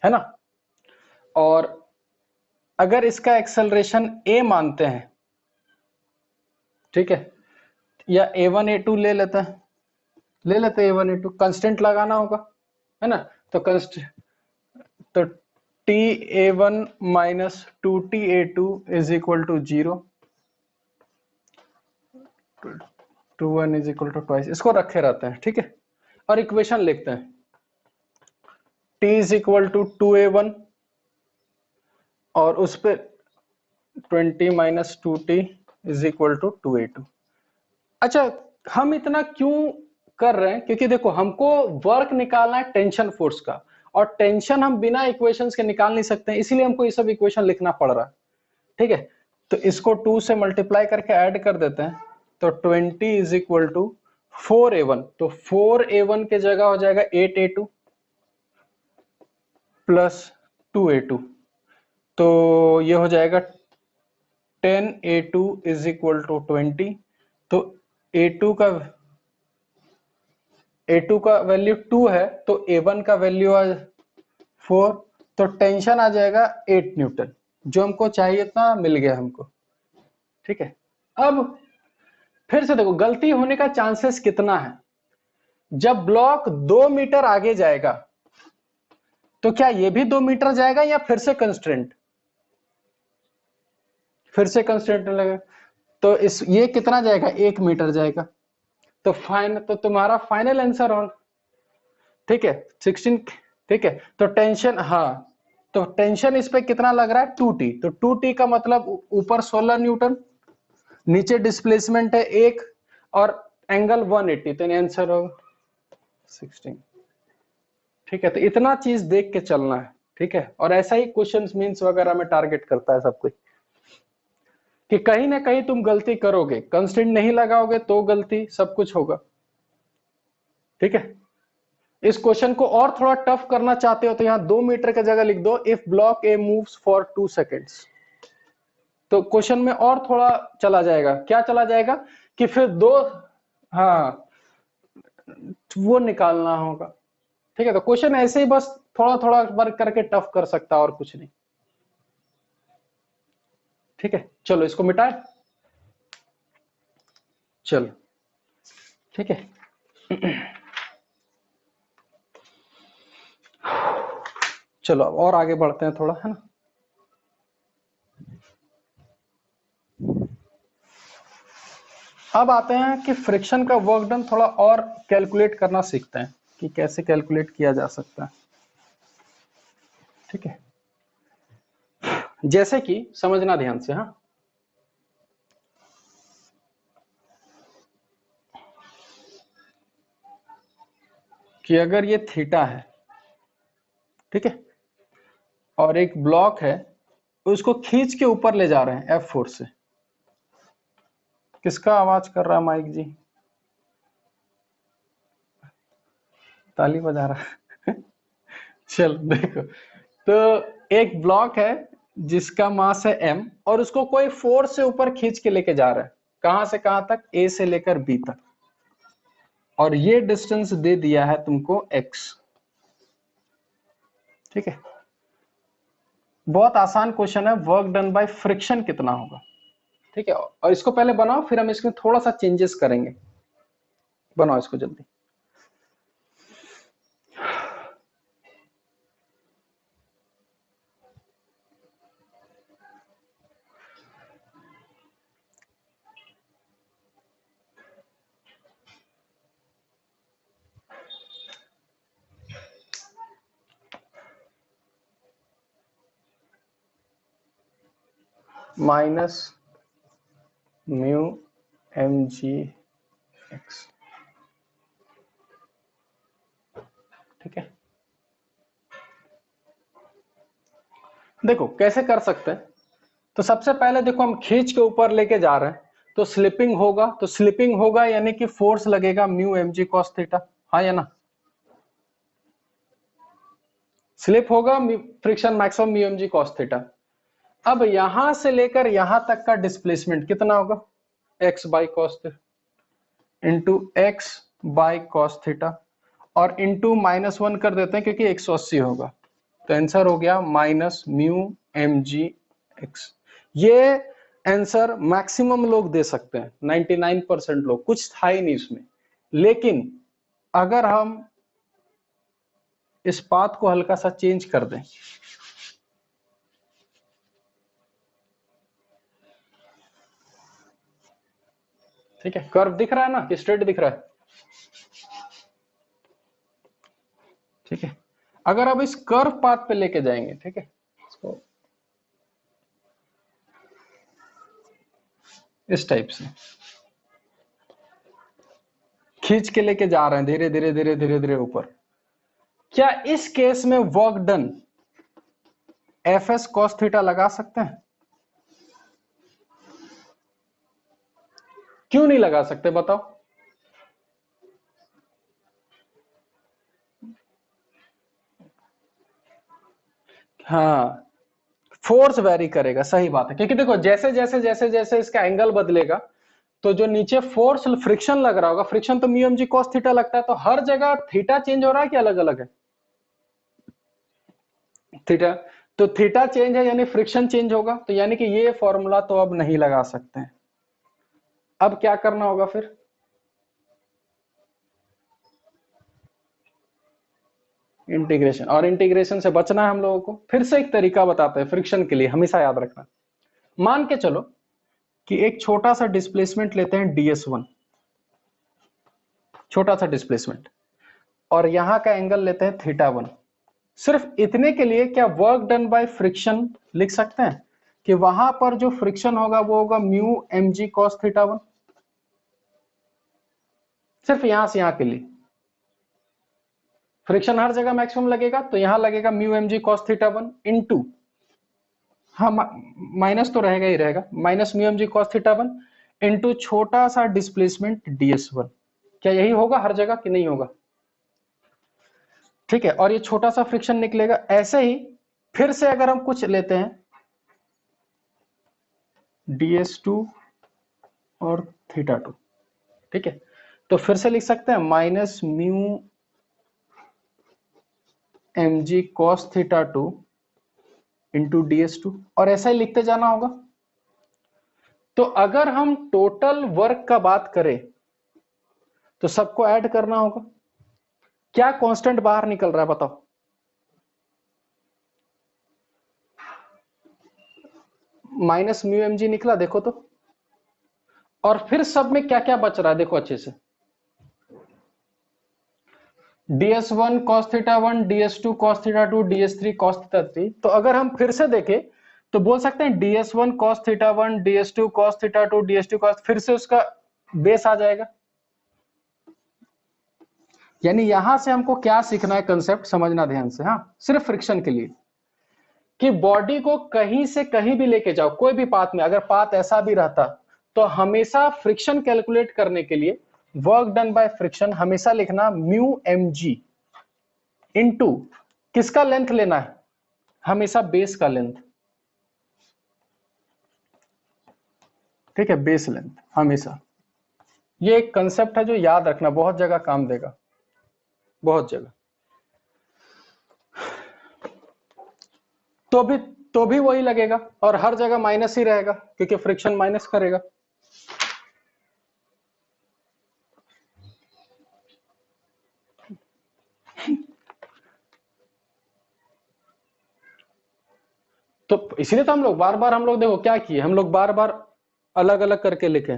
है ना? और अगर इसका एक्सेलरेशन a मानते हैं, ठीक है, या a1 a2 ले लेते हैं, ले लेते हैं a1 a2, कंस्टेंट लगाना होगा, है ना? तो तो T a1 minus 2t a2 is equal to 0, 2 1 is equal to twice, इसको रखे रहते हैं, ठीक है। और इक्वेशन लिखते हैं, t is equal to 2a1 और उस पे 20 minus 2t is equal to 2a2। अच्छा, हम इतना क्यों कर रहे हैं? क्योंकि देखो हमको वर्क निकालना है टेंशन फोर्स का, और टेंशन हम बिना इक्वेशंस के निकाल नहीं सकते हैं, इसीलिए हमको ये सब इक्वेशन लिखना पड़ रहा है, ठीक है। तो इसको 2 से मल्टीप्लाई करके ऐड कर देते हैं, तो 20 इज इक्वल टू 4a1, तो 4a1 के जगह हो जाएगा 8a2 प्लस 2a2, तो ये हो जाएगा 10a2 इज इक्वल टू 20। तो a2 का a2 का वैल्यू 2 है, तो a1 का वैल्यू आ 4, तो टेंशन आ जाएगा 8 न्यूटन, जो हमको चाहिए था मिल गया हमको, ठीक है। अब फिर से देखो गलती होने का चांसेस कितना है। जब ब्लॉक 2 मीटर आगे जाएगा तो क्या ये भी 2 मीटर जाएगा या फिर से कंस्ट्रेंट? फिर से कंस्ट्रेंट लगेगा, तो इस ये कितना जाएगा? 1 मीटर जाएगा। तो तो तुम्हारा फाइनल आंसर हो, ठीक है 16, ठीक है। तो टेंशन, हाँ, तो टेंशन इस पे कितना लग रहा है? 2t, तो 2t का मतलब ऊपर 16 न्यूटन, नीचे डिस्प्लेसमेंट है 1 और एंगल 180, तो आंसर होगा 16, ठीक है। तो इतना चीज देख के चलना है, ठीक है। और ऐसा ही क्वेश्चंस मींस वगैरह में टारगेट करता है सब कुछ, कि कहीं ना कहीं तुम गलती करोगे, कंस्टेंट नहीं लगाओगे तो गलती, सब कुछ होगा, ठीक है। इस क्वेश्चन को और थोड़ा टफ करना चाहते हो तो यहां 2 मीटर की जगह लिख दो, if block a moves for 2 seconds, तो क्वेश्चन में और थोड़ा चला जाएगा। क्या चला जाएगा? कि फिर दो, हाँ, वो निकालना होगा, ठीक है। तो क्वेश्चन ऐसे ही बस थोड़ा थोड़ा वर्क करके टफ कर सकता है और कुछ नहीं, ठीक है। चलो इसको मिटाए, चलो ठीक है। चलो अब और आगे बढ़ते हैं थोड़ा, है ना। अब आते हैं कि फ्रिक्शन का वर्क डन थोड़ा और कैलकुलेट करना सीखते हैं, कि कैसे कैलकुलेट किया जा सकता है, ठीक है। जैसे कि समझना ध्यान से, हाँ, कि अगर ये थीटा है, ठीक है, और एक ब्लॉक है, उसको खींच के ऊपर ले जा रहे हैं एफ फोर्स से। किसका आवाज कर रहा है माइक जी? ताली बजा रहा है। चल देखो, तो एक ब्लॉक है जिसका मास है m और उसको कोई फोर्स से ऊपर खींच के लेके जा रहा है, कहां से कहां तक? a से लेकर b तक, और ये डिस्टेंस दे दिया है तुमको x। ठीक है, बहुत आसान क्वेश्चन है। वर्क डन बाय फ्रिक्शन कितना होगा? ठीक है, और इसको पहले बनाओ, फिर हम इसमें थोड़ा सा चेंजेस करेंगे। बनाओ इसको जल्दी। Minus mu m g x, ठीक है। देखो कैसे कर सकते हैं, तो सबसे पहले देखो हम खींच के ऊपर लेके जा रहे हैं, तो स्लिपिंग होगा, तो स्लिपिंग होगा यानी कि फोर्स लगेगा mu m g cos theta, हाँ या ना? स्लिप होगा friction maximum mu m g cos theta. अब यहां से लेकर यहां तक का डिस्प्लेसमेंट कितना होगा? X by cos theta into x by cos theta, और इंटू -1 कर देते हैं क्योंकि 180 होगा, तो आंसर हो गया minus mu m g x. ये आंसर मैक्सिमम लोग दे सकते हैं, 99% लोग, कुछ था ही नहीं इसमें। लेकिन अगर हम इस बात को हल्का सा चेंज कर दें, ठीक है, कर्व दिख रहा है ना कि स्ट्रेट दिख रहा है? ठीक है, अगर अब इस कर्व पाथ पे लेके जाएंगे, ठीक है, इसको इस टाइप से खींच के लेके जा रहे हैं धीरे धीरे धीरे धीरे धीरे ऊपर, क्या इस केस में work done F s cos theta लगा सकते हैं? क्यों नहीं लगा सकते बताओ? हाँ, फोर्स वेरी करेगा, सही बात है, क्योंकि देखो जैसे जैसे जैसे जैसे इसका एंगल बदलेगा, तो जो नीचे फोर्स फ्रिक्शन लग रहा होगा, फ्रिक्शन तो mu m g cos theta लगता है, तो हर जगह थीटा चेंज हो रहा है कि अलग अलग है? थीटा, तो थीटा चेंज है यानी फ्रिक्शन चेंज होगा, तो यानी कि ये फॉर्मूला तो अब नहीं लगा सकते हैं। अब क्या करना होगा फिर? इंटीग्रेशन, और इंटीग्रेशन से बचना है हम लोगों को। फिर से एक तरीका बताते हैं फ्रिक्शन के लिए, हमेशा याद रखना। मान के चलो कि एक छोटा सा डिस्प्लेसमेंट लेते हैं ds1, छोटा सा डिस्प्लेसमेंट, और यहां का एंगल लेते हैं θ1। सिर्फ इतने के लिए क्या वर्क डन बाय फ्रिक्शन लिख सकते हैं कि वहां पर जो फ्रिक्शन होगा वो होगा म्यू एम जी कॉस θ1? सिर्फ यहां से यहां के लिए फ्रिक्शन हर जगह मैक्सिमम लगेगा, तो यहां लगेगा mu m g cos θ1 into, हाँ माइनस तो रहेगा ही रहेगा, minus mu m g cos θ1 into छोटा सा डिस्प्लेसमेंट ds1। क्या यही होगा हर जगह कि नहीं होगा? ठीक है, और ये छोटा सा फ्रिक्शन निकलेगा। ऐसे ही फिर से अगर हम कुछ लेते हैं ds2 और θ2, ठीक है, तो फिर से लिख सकते हैं minus mu m g cos θ2 into ds2, और ऐसा ही लिखते जाना होगा। तो अगर हम टोटल वर्क का बात करें तो सबको ऐड करना होगा। क्या कांस्टेंट बाहर निकल रहा है बताओ? माइनस म्यू एम जी निकला, देखो तो। और फिर सब में क्या क्या बच रहा है देखो अच्छे से, ds1 cos θ1, ds2 cos θ2, ds3 cos θ3। तो अगर हम फिर से देखें तो बोल सकते हैं ds1 cos θ1, ds2 cos θ2, ds2 cos, फिर से उसका बेस आ जाएगा। यानी यहां से हमको क्या सीखना है, कंसेप्ट समझना ध्यान से। हाँ, सिर्फ फ्रिक्शन के लिए कि बॉडी को कहीं से कहीं भी लेके जाओ, कोई भी पाथ में, अगर पाथ ऐसा भी रहता तो हमेशा फ्रिक्शन कैलकुलेट करने के लिए वर्क डन बाय फ्रिक्शन हमेशा लिखना म्यू एम जी इंटू किसका लेंथ लेना है, हमेशा बेस का लेंथ। ठीक है, बेस लेंथ हमेशा। ये एक कंसेप्ट है जो याद रखना, बहुत जगह काम देगा, बहुत जगह। तो भी वही लगेगा और हर जगह माइनस ही रहेगा क्योंकि फ्रिक्शन माइनस करेगा। तो इसलिए तो हम लोग बार बार, हम लोग देखो क्या किए, हम लोग बार बार अलग अलग करके लिखे।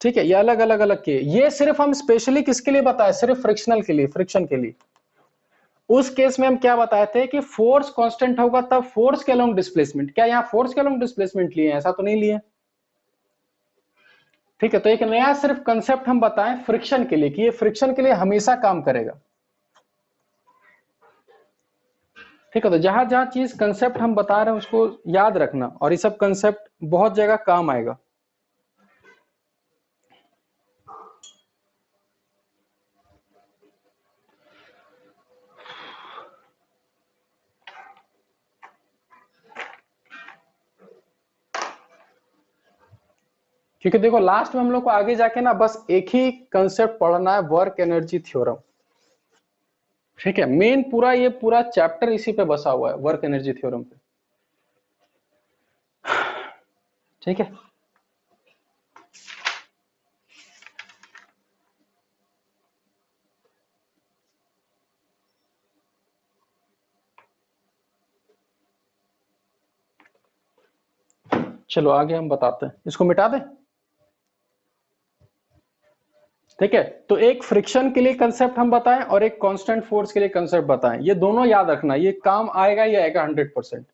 ठीक है, ये अलग अलग अलग किए, ये सिर्फ हम स्पेशली किसके लिए बताए, सिर्फ फ्रिक्शनल के लिए, फ्रिक्शन के लिए। उस केस में हम क्या बताए थे कि फोर्स कांस्टेंट होगा तब फोर्स के अलोंग डिस्प्लेसमेंट। क्या यहां फोर्स के अलोंग डिस्प्लेसमेंट लिए, ऐसा तो नहीं लिए। ठीक है, तो एक नया सिर्फ कंसेप्ट हम बताएं फ्रिक्शन के लिए कि ये फ्रिक्शन के लिए हमेशा काम करेगा। ठीक है, तो जहां जहां चीज कंसेप्ट हम बता रहे हैं उसको याद रखना, और ये सब कंसेप्ट बहुत जगह काम आएगा। क्योंकि देखो लास्ट में हम लोग को आगे जाके ना बस एक ही कंसेप्ट पढ़ना है, वर्क एनर्जी थ्योरम। ठीक है, मेन पूरा ये पूरा चैप्टर इसी पे बसा हुआ है, वर्क एनर्जी थ्योरम पे। ठीक है, चलो आगे हम बताते हैं, इसको मिटा दें। ठीक है, तो एक फ्रिक्शन के लिए कंसेप्ट हम बताएं और एक कांस्टेंट फोर्स के लिए कंसेप्ट बताएं, ये दोनों याद रखना, ये काम आएगा ही आएगा 100%।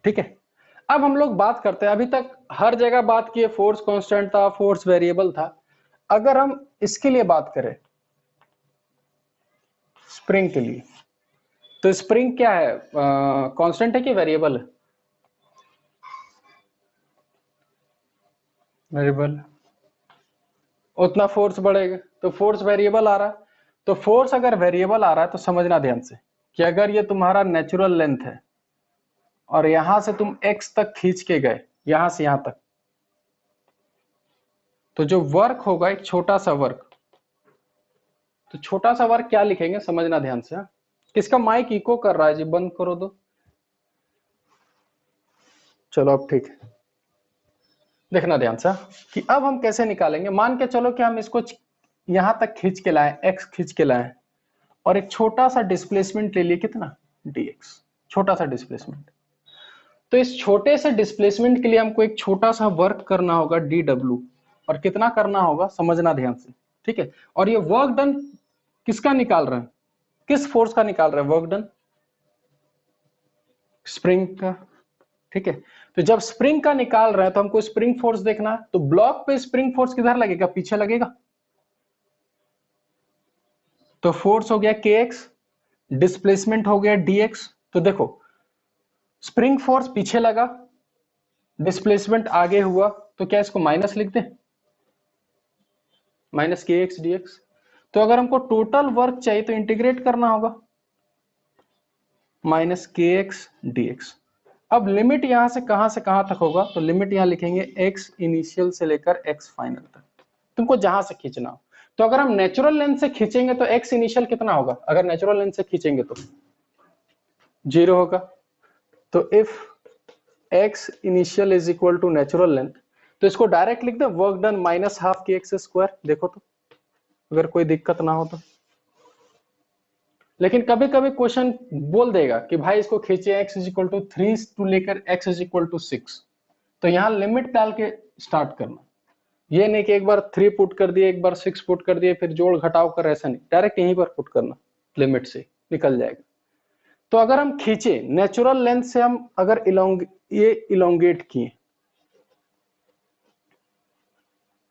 ठीक है, अब हम लोग बात करते हैं, अभी तक हर जगह बात किए, फोर्स कांस्टेंट था, फोर्स वेरिएबल था। अगर हम इसके लिए बात करें, स्प्रिंग के लिए, तो स्प्रिंग क्या है, कांस्टेंट है कि वेरिएबल है? वेरिएबल। उतना फोर्स बढ़ेगा, तो फोर्स वेरिएबल आ रहा है। तो फोर्स अगर वेरिएबल आ रहा है तो समझना ध्यान से कि अगर ये तुम्हारा नेचुरल लेंथ है और यहां से तुम x तक खींच के गए, यहां से यहां तक, तो जो वर्क होगा एक छोटा सा वर्क, तो छोटा सा वर्क क्या लिखेंगे, समझना ध्यान से। हाँ? किसका माइक इको कर रहा है जी, बंद करो दो। चलो अब ठीक है, देखना ध्यान से कि अब हम कैसे निकालेंगे। मान के चलो कि हम इसको यहां तक खींच के लाए, x खींच के लाए, और एक छोटा सा डिस्प्लेसमेंट ले लिए, कितना, dx, छोटा सा डिस्प्लेसमेंट। तो इस छोटे से डिस्प्लेसमेंट के लिए हमको एक छोटा सा वर्क करना होगा dw, और कितना करना होगा समझना ध्यान से। ठीक है, और ये वर्क डन किसका निकाल रहे हैं, किस फोर्स का निकाल रहे हैं वर्क डन, स्प्रिंग का। ठीक है, तो जब स्प्रिंग का निकाल रहे हैं तो हमको स्प्रिंग फोर्स देखना है, तो ब्लॉक पे स्प्रिंग फोर्स किधर लगेगा, पीछे लगेगा। तो फोर्स हो गया kx, डिस्प्लेसमेंट हो गया dx। तो देखो स्प्रिंग फोर्स पीछे लगा, डिस्प्लेसमेंट आगे हुआ, तो क्या इसको माइनस लिख दें, माइनस kx dx। तो अगर हमको टोटल वर्क चाहिए तो इंटीग्रेट करना होगा, माइनस kx dx। अब लिमिट यहां से कहां तक होगा, तो लिमिट यहां लिखेंगे x इनिशियल से लेकर x फाइनल तक, तुमको जहां से खींचना हो। तो अगर हम नेचुरल लेंथ से खींचेंगे तो x इनिशियल कितना होगा, अगर नेचुरल लेंथ से खींचेंगे तो 0 होगा। तो if x initial is equal to natural length, तो इसको डायरेक्ट लिख दे वर्क डन माइनस हाफ के एक्स स्क्वायर। देखो तो अगर कोई दिक्कत ना हो तो। लेकिन कभी कभी क्वेश्चन बोल देगा कि भाई इसको खींचे x is equal to 3 to लेकर x इज इक्वल टू 6, तो यहां लिमिट डाल के स्टार्ट करना। ये नहीं कि एक बार 3 पुट कर दिए, एक बार 6 पुट कर दिए, फिर जोड़ घटाव कर, ऐसा नहीं, डायरेक्ट यहीं पर पुट करना, लिमिट से निकल जाएगा। तो अगर हम खींचे नेचुरल लेंथ से, हम अगर ये इलोंगेट किए,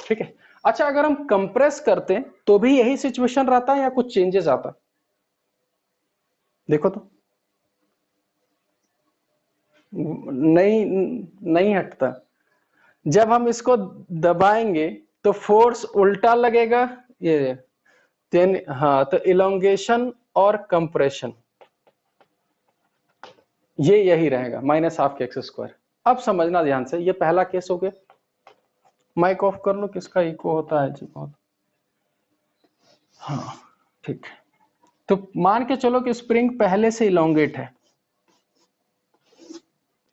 ठीक है। अच्छा, अगर हम कंप्रेस करते तो भी यही सिचुएशन रहता है या कुछ चेंजेस आता? देखो तो, नहीं, नहीं हटता। जब हम इसको दबाएंगे तो फोर्स उल्टा लगेगा, ये तेन, हाँ, तो इलोंगेशन और कंप्रेशन ये यही रहेगा, -12x²। अब समझना ध्यान से, ये पहला केस हो गया। माइक ऑफ कर लो, किसका इको होता है जी बहुत। हाँ, ठीक है। तो मान के चलो कि स्प्रिंग पहले से इलोंगेट है।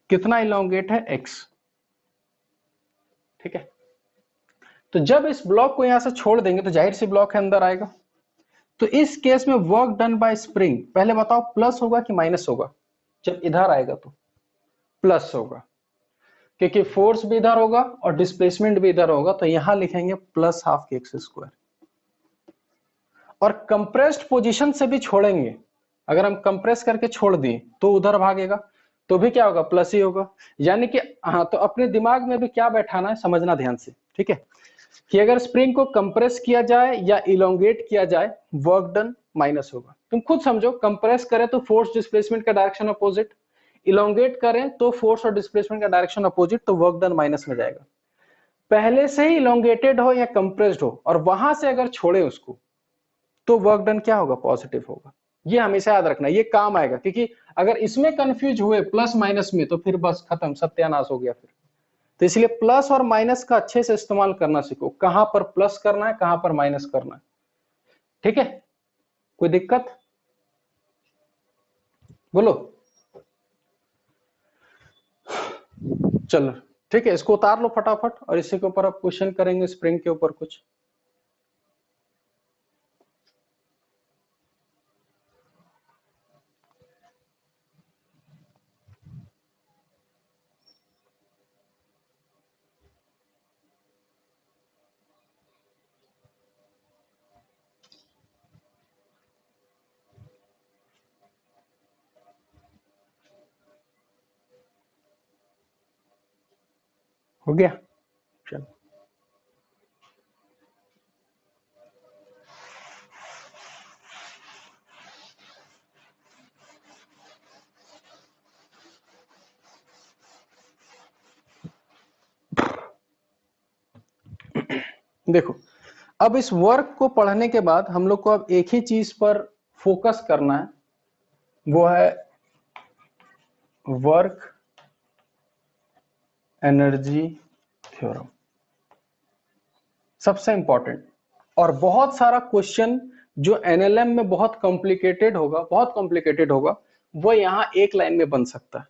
कितना इलोंगेट है? x, ठीक है। तो जब इस ब्लॉक को यहां से छोड़ देंगे तो जाहिर सी ब्लॉक है अंदर आएगा। तो इस केस में वर्क डन बाय स्प्रिंग, पहले बताओ प्लस होगा कि माइनस होगा? जब इधर आएगा तो प्लस होगा, क्योंकि फोर्स भी इधर होगा और डिस्प्लेसमेंट भी इधर होगा, तो यहां लिखेंगे +12x²। और कंप्रेस्ड पोजीशन से भी छोड़ेंगे, अगर हम कंप्रेस करके छोड़ दिए तो उधर भागेगा, तो भी क्या होगा? प्लस ही होगा। यानी कि हाँ, तो अपने दिमाग में भी क्या बैठाना है, समझना ध्यान से, ठीक है, कि अगर स्प्रिंग को कंप्रेस किया जाए या इलोंगेट किया जाए, वर्क डन माइनस होगा। तुम खुद समझो, कंप्रेस करें तो फोर्स डिस्प्लेसमेंट का डायरेक्शन अपोजिट, इलोंगेट करें तो फोर्स और डिस्प्लेसमेंट का डायरेक्शन अपोजिट, तो वर्क डन माइनस में जाएगा। पहले से ही इलोंगेटेड हो या कंप्रेस्ड हो और वहां से अगर छोड़े उसको, तो वर्क डन क्या होगा? पॉजिटिव होगा। ये हमेशा याद रखना, ये काम आएगा, क्योंकि अगर इसमें कंफ्यूज हुए प्लस माइनस में तो फिर बस खत्म, सत्यानाश हो गया फिर। तो इसलिए प्लस और माइनस का अच्छे से इस्तेमाल करना सीखो, कहां पर प्लस करना है, कहां पर माइनस करना है, ठीक है। कोई दिक्कत? बोलो। चलो ठीक है, इसको उतार लो फटाफट, और इसी के ऊपर अब क्वेश्चन करेंगे, स्प्रिंग के ऊपर कुछ। हो गया? चलो, देखो, अब इस वर्क को पढ़ने के बाद हम लोग को अब एक ही चीज पर फोकस करना है, वो है वर्क एनर्जी थ्योरम, सबसे इंपॉर्टेंट। और बहुत सारा क्वेश्चन जो एनएलएम में बहुत कॉम्प्लिकेटेड होगा, बहुत कॉम्प्लिकेटेड होगा, वो यहाँ एक लाइन में बन सकता है,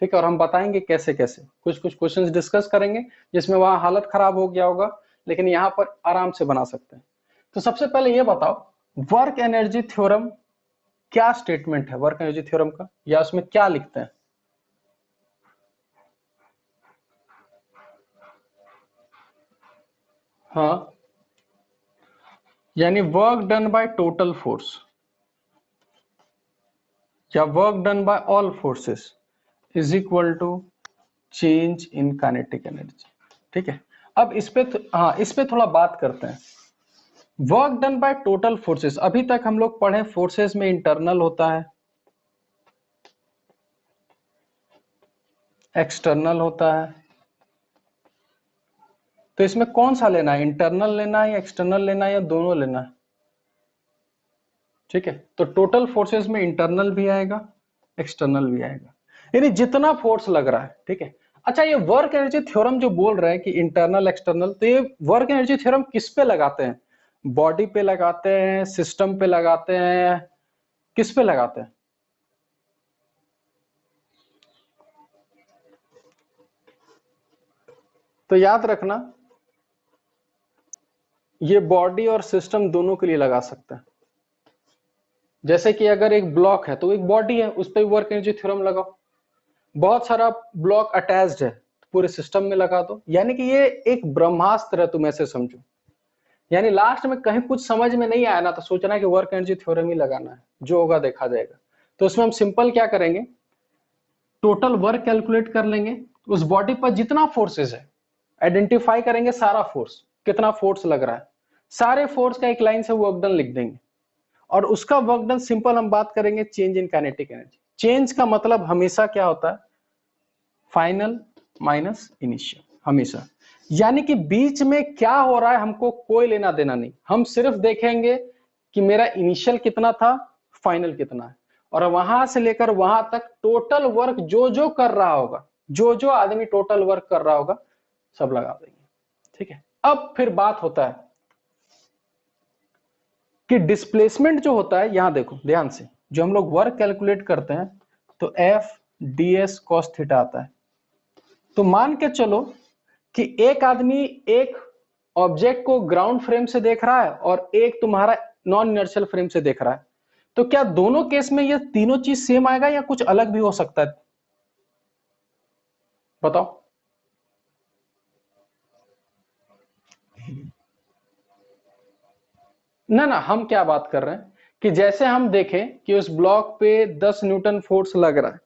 ठीक है। और हम बताएंगे कैसे कैसे, कुछ कुछ क्वेश्चंस डिस्कस करेंगे जिसमें वहां हालत खराब हो गया होगा, लेकिन यहाँ पर आराम से बना सकते हैं। तो सबसे पहले ये बताओ, वर्क एनर्जी थ्योरम क्या स्टेटमेंट है वर्क एनर्जी थ्योरम का, या उसमें क्या लिखते हैं? हाँ, यानी work done by total force या work done by all forces is equal to change in kinetic energy, ठीक है। अब इस पे हाँ, इस पे थोड़ा बात करते हैं। Work done by total forces, अभी तक हम लोग पढ़े फोर्सेस में इंटरनल होता है, एक्सटर्नल होता है, तो इसमें कौन सा लेना है? इंटरनल लेना है या एक्सटर्नल लेना है या दोनों लेना है? ठीक है, तो टोटल फोर्सेस में इंटरनल भी आएगा, एक्सटर्नल भी आएगा, यानी जितना फोर्स लग रहा है, ठीक है। अच्छा, ये वर्क एनर्जी थ्योरम जो बोल रहे हैं कि इंटरनल एक्सटर्नल, तो ये वर्क एनर्जी थ्योरम किस पे लगाते हैं? बॉडी पे लगाते हैं, सिस्टम पे लगाते हैं, किस पे लगाते हैं? तो याद रखना, ये बॉडी और सिस्टम दोनों के लिए लगा सकते हैं। जैसे कि अगर एक ब्लॉक है तो एक बॉडी है, उस पर वर्क एनर्जी थ्योरम लगाओ। बहुत सारा ब्लॉक अटैच्ड है, पूरे सिस्टम में लगा दो। यानी कि ये एक ब्रह्मास्त्र है, तुम ऐसे समझो। यानी लास्ट में कहीं कुछ समझ में नहीं आया ना तो सोचना है कि वर्क एनर्जी थ्योरम ही लगाना है, जो होगा देखा जाएगा। तो उसमें हम सिंपल क्या करेंगे, टोटल वर्क कैलकुलेट कर लेंगे, उस बॉडी पर जितना फोर्सेस है आइडेंटिफाई करेंगे, सारा फोर्स कितना फोर्स लग रहा है, सारे फोर्स का एक लाइन से वर्क डन लिख देंगे। और उसका वर्क डन सिंपल हम बात करेंगे change in kinetic energy. Change का मतलब हमेशा क्या होता है, फाइनल माइनस इनिशियल, हमेशा। यानी कि बीच में क्या हो रहा है हमको कोई लेना देना नहीं, हम सिर्फ देखेंगे कि मेरा इनिशियल कितना था, फाइनल कितना है, और वहां से लेकर वहां तक टोटल वर्क जो जो कर रहा होगा, जो जो आदमी टोटल वर्क कर रहा होगा, सब लगा देंगे। ठीक है, अब फिर बात होता है कि डिस्प्लेसमेंट जो होता है, यहां देखो ध्यान से, जो हम लोग वर्क कैलकुलेट करते हैं तो F d s cos theta आता है। तो मान के चलो कि एक आदमी एक ऑब्जेक्ट को ग्राउंड फ्रेम से देख रहा है और एक तुम्हारा नॉन इनर्शियल फ्रेम से देख रहा है, तो क्या दोनों केस में ये तीनों चीज सेम आएगा या कुछ अलग भी हो सकता है? बताओ। ना ना, हम क्या बात कर रहे हैं कि जैसे हम देखें कि उस ब्लॉक पे 10 न्यूटन फोर्स लग रहा है,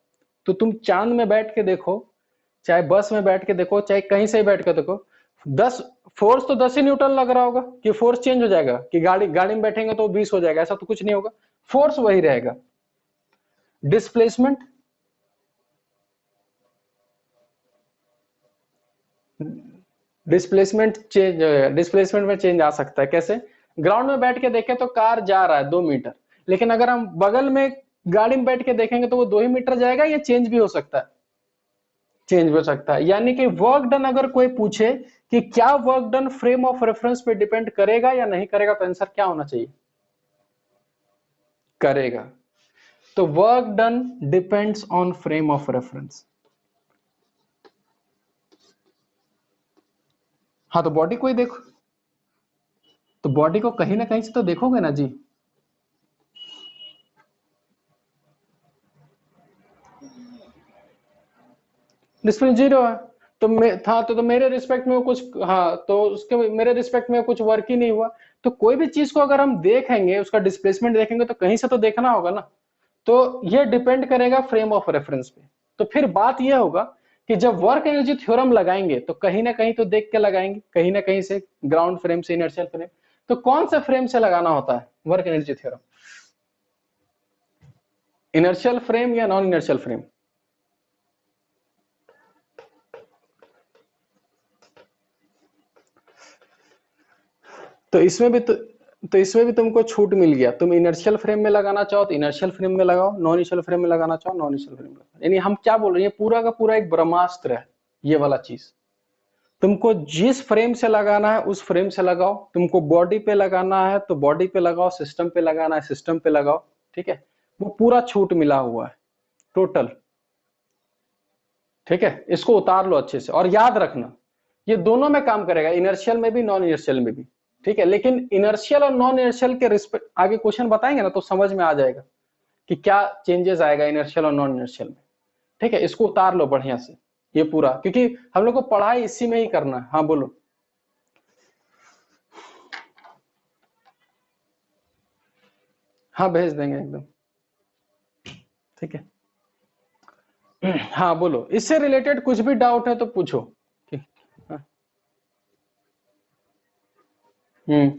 तो तुम चांद में बैठ के देखो, चाहे बस में बैठ के देखो, चाहे कहीं से बैठ के देखो, 10 फोर्स तो 10 ही न्यूटन लग रहा होगा। कि फोर्स चेंज हो जाएगा कि गाड़ी गाड़ी में बैठेंगे तो 20 हो जाएगा, ऐसा तो कुछ नहीं होगा, फोर्स वही रहेगा। डिस्प्लेसमेंट, डिस्प्लेसमेंट में चेंज आ सकता है। कैसे? ग्राउंड में बैठ के देखें तो कार जा रहा है 2 मीटर, लेकिन अगर हम बगल में गाड़ी में बैठ के देखेंगे तो वो 2 ही मीटर जाएगा, या चेंज भी हो सकता है? चेंज भी हो सकता है। यानी कि वर्क डन अगर कोई पूछे कि क्या work done frame of reference पे डिपेंड करेगा या नहीं करेगा, तो आंसर क्या होना चाहिए? करेगा। तो work done depends on frame of reference. हाँ, तो बॉडी को ही देखो, तो बॉडी को कहीं ना कहीं से तो देखोगे ना जी। डिस्प्लेसमेंट जीरो है, तो था तो मेरे रिस्पेक्ट में कुछ, हाँ तो उसके मेरे रिस्पेक्ट में कुछ वर्क ही नहीं हुआ। तो कोई भी चीज को अगर हम देखेंगे, उसका डिस्प्लेसमेंट देखेंगे तो कहीं से तो देखना होगा ना। तो ये डिपेंड करेगा फ्रेम ऑफ रेफरेंस पे। तो फिर बात यह होगा कि जब वर्क एनर्जी थ्योरम लगाएंगे तो कहीं ना कहीं तो देख के लगाएंगे, कहीं ना कहीं से ग्राउंड फ्रेम से, इनर्शियल फ्रेम। तो कौन सा फ्रेम से लगाना होता है work energy theorem? Inertial frame या नॉन इनर्शियल फ्रेम? तो इसमें भी तो इसमें भी तुमको छूट मिल गया। तुम इनर्शियल फ्रेम में लगाना चाहो तो इनर्शियल फ्रेम में लगाओ, नॉन इनर्शियल फ्रेम में लगाना चाहो नॉन इनर्शियल फ्रेम में लगाओ। यानी हम क्या बोल रहे हैं, पूरा का पूरा एक ब्रह्मास्त्र है ये वाला चीज। तुमको जिस फ्रेम से लगाना है उस फ्रेम से लगाओ, तुमको बॉडी पे लगाना है तो बॉडी पे लगाओ, सिस्टम पे लगाना है सिस्टम पे लगाओ। ठीक है, वो पूरा छूट मिला हुआ है टोटल। ठीक है, इसको उतार लो अच्छे से और याद रखना ये दोनों में काम करेगा, इनर्शियल में भी नॉन इनर्शियल में भी। ठीक है, लेकिन इनर्शियल और नॉन इनर्शियल के रिस्पेक्ट आगे क्वेश्चन बताएंगे ना तो समझ में आ जाएगा कि क्या चेंजेस आएगा इनर्शियल और नॉन इनर्शियल में। ठीक है, इसको उतार लो बढ़िया से ये पूरा, क्योंकि हम लोग को पढ़ाई इसी में ही करना है। हाँ बोलो। हाँ भेज देंगे एकदम। ठीक है, हाँ बोलो, इससे रिलेटेड कुछ भी डाउट है तो पूछो। ठीक। हाँ। हम्म।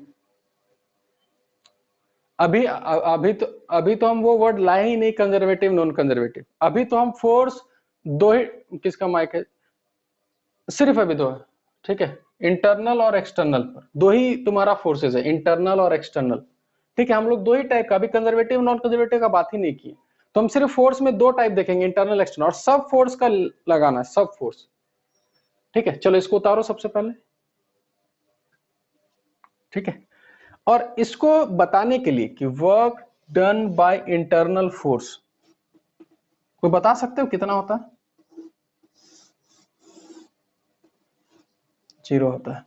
अभी तो हम वो वर्ड लाए ही नहीं, कंजर्वेटिव नॉन कंजर्वेटिव। अभी तो हम फोर्स दो ही, किसका माइक है? सिर्फ अभी दो है। ठीक है, इंटरनल और एक्सटर्नल पर दो ही तुम्हारा फोर्सेस है, इंटरनल और एक्सटर्नल। ठीक है, हम लोग दो ही टाइप का, अभी कंजर्वेटिव नॉन कंजर्वेटिव का बात ही नहीं की। तो हम सिर्फ फोर्स में दो टाइप देखेंगे, इंटरनल एक्सटर्नल, और सब फोर्स का लगाना है, सब फोर्स। ठीक है, चलो इसको उतारो सबसे पहले। ठीक है, और इसको बताने के लिए कि work done by internal force, कोई बता सकते हो कितना होता है? जीरो होता है।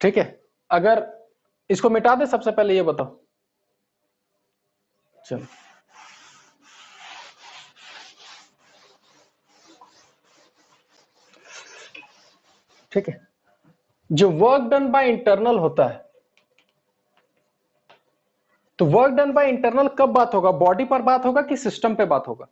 ठीक है, अगर इसको मिटा दे सबसे पहले ये बताओ। चलो, ठीक है, जो वर्क डन बाय इंटरनल होता है, तो वर्क डन बाय इंटरनल कब बात होगा, बॉडी पर बात होगा कि सिस्टम पे बात होगा?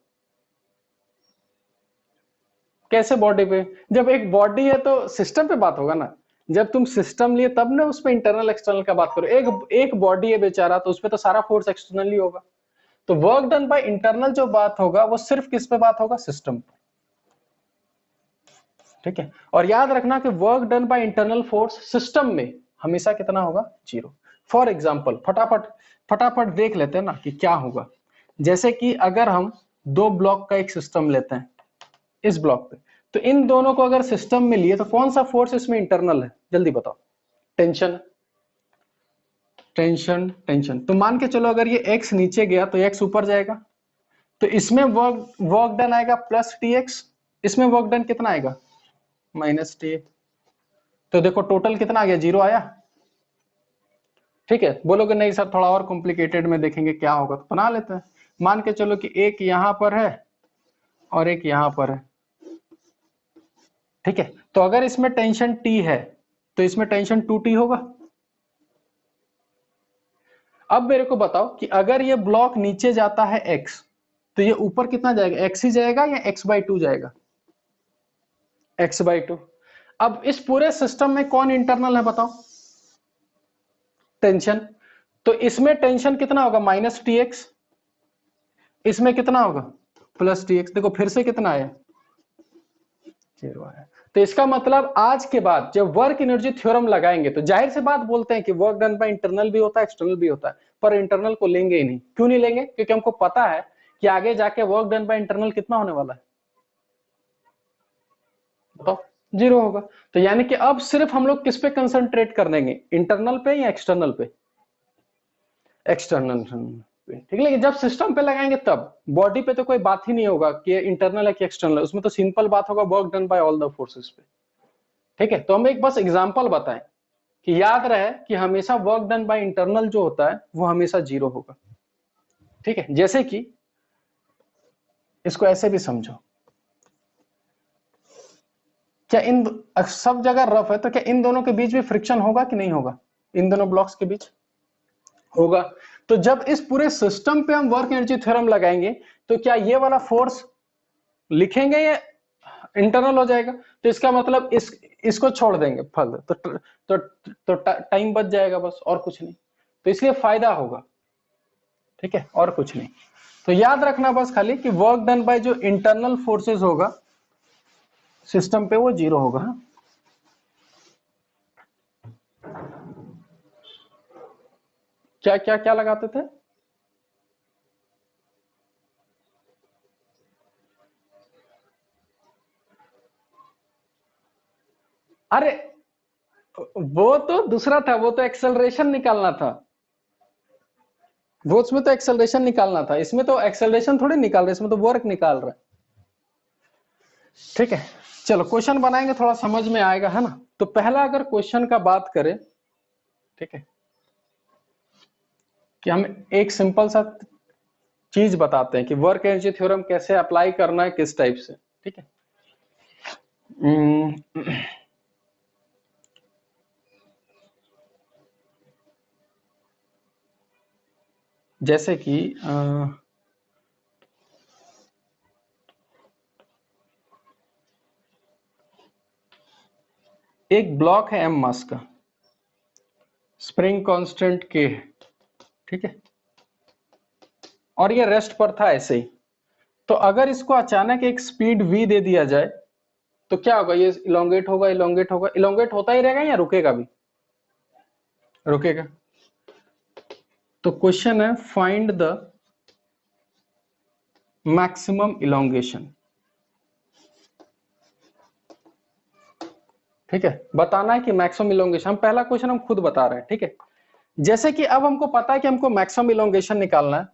कैसे बॉडी पे? जब एक बॉडी है तो सिस्टम पे बात होगा ना। जब तुम सिस्टम लिए तब ना उस पे इंटरनल एक्सटर्नल का बात करो। एक बॉडी है बेचारा, तो उस पे तो सारा फोर्स एक्सटर्नली होगा। तो वर्क डन बाय इंटरनल जो बात होगा वो सिर्फ किस पे बात होगा, सिस्टम पे। ठीक है, और याद रखना कि work done by internal force system में हमेशा कितना होगा, 0। फॉर एग्जाम्पल फटाफट फटाफट देख लेते हैं ना कि क्या होगा। जैसे कि अगर हम दो ब्लॉक का एक सिस्टम लेते हैं इस ब्लॉक पे, तो इन दोनों को अगर सिस्टम में लिए तो कौन सा फोर्स इसमें इंटरनल है, जल्दी बताओ। Tension, tension, tension. तो मान के चलो अगर ये x नीचे गया तो x ऊपर जाएगा, तो इसमें वर्क डन आएगा प्लस tx, इसमें वर्क डन कितना आएगा, माइनस टी। तो देखो टोटल कितना आ गया, 0 आया। ठीक है, बोलोगे नहीं सर थोड़ा और कॉम्प्लिकेटेड में देखेंगे क्या होगा, तो बना लेते हैं। मान के चलो कि एक यहां पर है और एक यहां पर है। ठीक है, तो अगर इसमें टेंशन T है तो इसमें टेंशन 2T होगा। अब मेरे को बताओ कि अगर ये ब्लॉक नीचे जाता है x, तो ये ऊपर कितना जाएगा, x ही जाएगा या x/2 जाएगा, x/2। अब इस पूरे सिस्टम में कौन इंटरनल है बताओ, टेंशन। तो इसमें टेंशन कितना होगा, माइनस tx, इसमें कितना होगा, प्लस tx। देखो फिर से कितना आया, 0 आया। तो इसका मतलब आज के बाद जब वर्क एनर्जी थ्योरम लगाएंगे तो जाहिर सी बात बोलते हैं कि वर्क डन बाय इंटरनल भी होता है एक्सटर्नल भी होता है, पर इंटरनल को लेंगे ही नहीं। क्यों नहीं लेंगे, क्योंकि हमको पता है कि आगे जाके वर्क डन बाय इंटरनल कितना होने वाला है, बताओ, 0 होगा। तो यानी कि अब सिर्फ हम लोग किस पे कंसंट्रेट कर देंगे, इंटरनल पे या एक्सटर्नल पे, एक्सटर्नल पे। ठीक है, लेकिन जब सिस्टम पे लगाएंगे तब बॉडी पे तो कोई बात ही नहीं होगा कि इंटरनल है कि एक्सटर्नल है, उसमें तो सिंपल बात होगा work done by all the forces पे। ठीक है, तो हम एक बस एग्जांपल बताएं कि याद रहे कि हमेशा वर्क डन बाय इंटरनल जो होता है वो हमेशा 0 होगा। ठीक है, जैसे कि इसको ऐसे भी समझो, क्या इन सब जगह रफ है तो क्या इन दोनों के बीच भी फ्रिक्शन होगा कि नहीं होगा, इन दोनों ब्लॉक्स के बीच होगा। तो जब इस पूरे सिस्टम पे हम वर्क एनर्जी थ्योरम लगाएंगे तो क्या ये वाला फोर्स लिखेंगे या इंटरनल हो जाएगा, तो इसका मतलब इसको छोड़ देंगे फल, तो टाइम बच जाएगा बस, और कुछ नहीं। तो इसलिए फायदा होगा। ठीक है, और कुछ नहीं। तो याद रखना बस खाली कि वर्क डन बाय जो इंटरनल फोर्सेस होगा सिस्टम पे वो 0 होगा। क्या क्या क्या लगाते थे, अरे वो तो दूसरा था, वो तो एक्सेलरेशन निकालना था, वो उसमें तो एक्सेलरेशन निकालना था, इसमें तो एक्सेलरेशन थोड़ी निकाल रहे, इसमें तो वर्क निकाल रहे। ठीक है, चलो क्वेश्चन बनाएंगे थोड़ा समझ में आएगा, है ना। तो पहला अगर क्वेश्चन का बात करें, ठीक है, कि हम एक सिंपल सा चीज बताते हैं कि वर्क एनर्जी थ्योरम कैसे अप्लाई करना है, किस टाइप से। ठीक है, जैसे कि एक ब्लॉक है m मास का, स्प्रिंग कांस्टेंट k है, ठीक है, और ये रेस्ट पर था ऐसे ही। तो अगर इसको अचानक एक स्पीड v दे दिया जाए तो क्या होगा, ये इलोंगेट होगा, इलोंगेट होगा, इलोंगेट होता ही रहेगा या रुकेगा भी, रुकेगा। तो क्वेश्चन है फाइंड द मैक्सिमम इलोंगेशन। ठीक है, बताना है कि मैक्सिमम इलोंगेशन, हम पहला क्वेश्चन हम खुद बता रहे हैं। ठीक है, जैसे कि अब हमको पता है कि हमको मैक्सिमम इलोंगेशन निकालना है,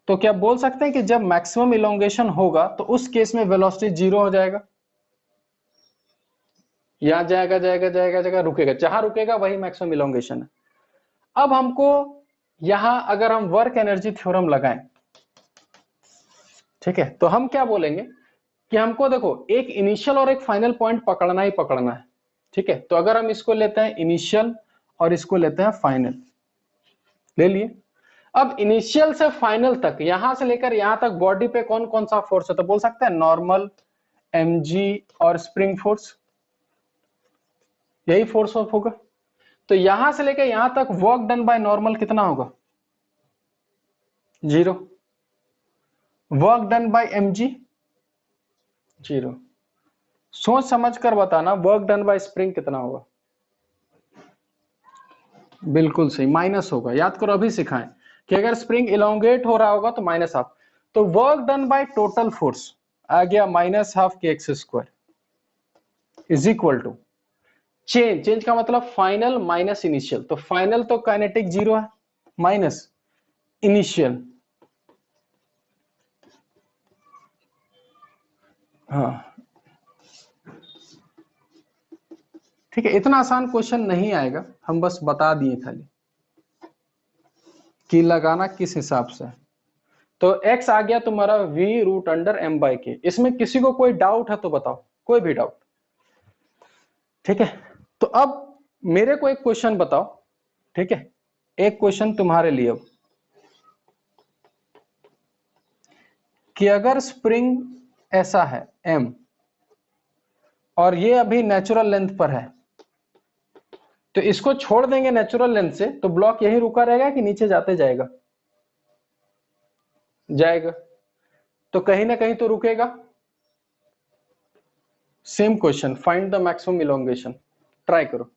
तो क्या बोल सकते हैं कि जब मैक्सिमम इलोंगेशन होगा तो उस केस में वेलोसिटी 0 हो जाएगा, यहां जाएगा जाएगा जाएगा जाएगा, रुकेगा, जहां रुकेगा वही मैक्सिमम इलोंगेशन है। अब हमको यहां अगर हम वर्क एनर्जी थ्योरम लगाएं, ठीक है, तो हम क्या बोलेंगे कि हमको देखो एक इनिशियल और एक फाइनल पॉइंट पकड़ना ही पकड़ना है, ठीक है। तो अगर हम इसको लेते हैं इनिशियल और इसको लेते हैं फाइनल, ले लिए। अब इनिशियल से फाइनल तक, यहां से लेकर यहां तक बॉडी पे कौन कौन सा फोर्स है, तो बोल सकते हैं नॉर्मल, mg और स्प्रिंग फोर्स, यही फोर्स ऑफ होगा। तो यहां से लेकर यहां तक वर्क डन बाय नॉर्मल कितना होगा, 0। Work done bye mg 0। सोच समझ कर बताना, वर्क डन बाय स्प्रिंग कितना होगा। बिल्कुल सही, माइनस होगा। याद करो, अभी सिखाएं कि अगर स्प्रिंग इलोंगेट हो रहा होगा तो माइनस हाफ। तो work done by total force आ गया माइनस हाफ के x square is equal to change, change का मतलब फाइनल माइनस इनिशियल। तो फाइनल तो काइनेटिक 0 है, माइनस इनिशियल, हाँ ठीक है। इतना आसान क्वेश्चन नहीं आएगा, हम बस बता दिए खाली कि लगाना किस हिसाब से। तो x आ गया तुम्हारा v root under m by k. इसमें किसी को कोई डाउट है तो बताओ, कोई भी डाउट, ठीक है। तो अब मेरे को एक क्वेश्चन बताओ, ठीक है, एक क्वेश्चन तुम्हारे लिए अब, कि अगर स्प्रिंग ऐसा है m और ये अभी नेचुरल लेंथ पर है, तो इसको छोड़ देंगे नेचुरल लेंथ से, तो ब्लॉक यही रुका रहेगा कि नीचे जाते जाएगा, जाएगा। तो कहीं ना कहीं तो रुकेगा। Same question, find the maximum elongation, try करो।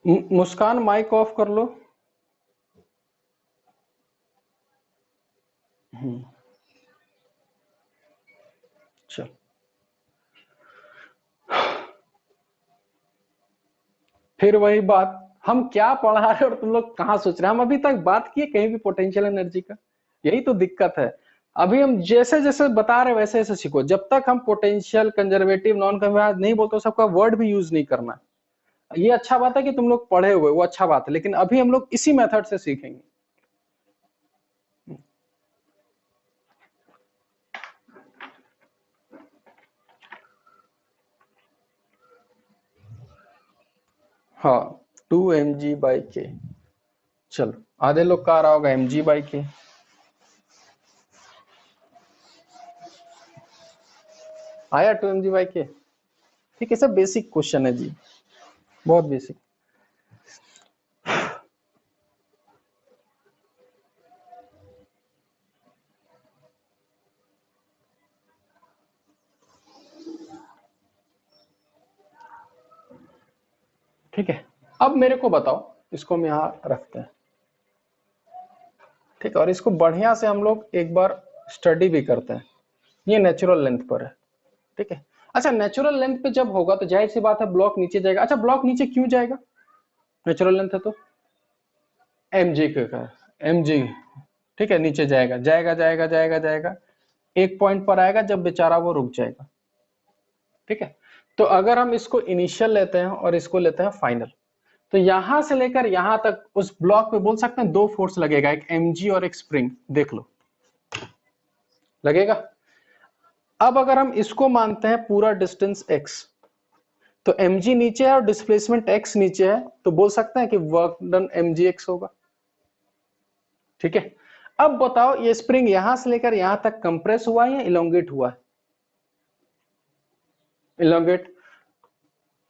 मुस्कान माइक ऑफ कर लो। चल, फिर वही बात, हम क्या पढ़ा रहे और तुम लोग कहां सोच रहे हैं। हम अभी तक बात किए कहीं भी पोटेंशियल एनर्जी का, यही तो दिक्कत है। अभी हम जैसे जैसे बता रहे वैसे वैसे सीखो। जब तक हम पोटेंशियल, कंजर्वेटिव, नॉन कंजर्वेटिव नहीं बोलते, सबका वर्ड भी यूज नहीं करना। ये अच्छा बात है कि तुम लोग पढ़े हुए, वो अच्छा बात है, लेकिन अभी हम लोग इसी मेथड से सीखेंगे। हाँ, 2mg/k। चलो, आधे लोग का आ रहा होगा mg/k। आया 2mg/k? ठीक है, सब बेसिक क्वेश्चन है जी, बहुत बेसिक। ठीक है, अब मेरे को बताओ, इसको हम यहां रखते हैं, ठीक है, और इसको बढ़िया से हम लोग एक बार स्टडी भी करते हैं। ये नेचुरल लेंथ पर है, ठीक है। अच्छा, नेचुरल लेंथ पे जब होगा तो जाहिर सी बात है ब्लॉक नीचे जाएगा। अच्छा, ब्लॉक नीचे क्यों जाएगा, नेचुरल लेंथ है तो mg का, mg, ठीक है, नीचे जाएगा, जाएगा जाएगा जाएगा जाएगा, एक पॉइंट पर आएगा जब बेचारा वो रुक जाएगा, ठीक है। तो अगर हम इसको इनिशियल लेते हैं और इसको लेते हैं फाइनल, तो यहां से लेकर यहां तक उस ब्लॉक पे बोल सकते हैं दो फोर्स लगेगा, एक mg और एक स्प्रिंग, देख लो लगेगा। अब अगर हम इसको मानते हैं पूरा डिस्टेंस x, तो mg नीचे है और डिस्प्लेसमेंट x नीचे है, तो बोल सकते हैं कि वर्क डन mgx होगा, ठीक है। अब बताओ, ये स्प्रिंग यहां से लेकर यहां तक कंप्रेस हुआ है या इलोंगेट हुआ है, इलोंगेट।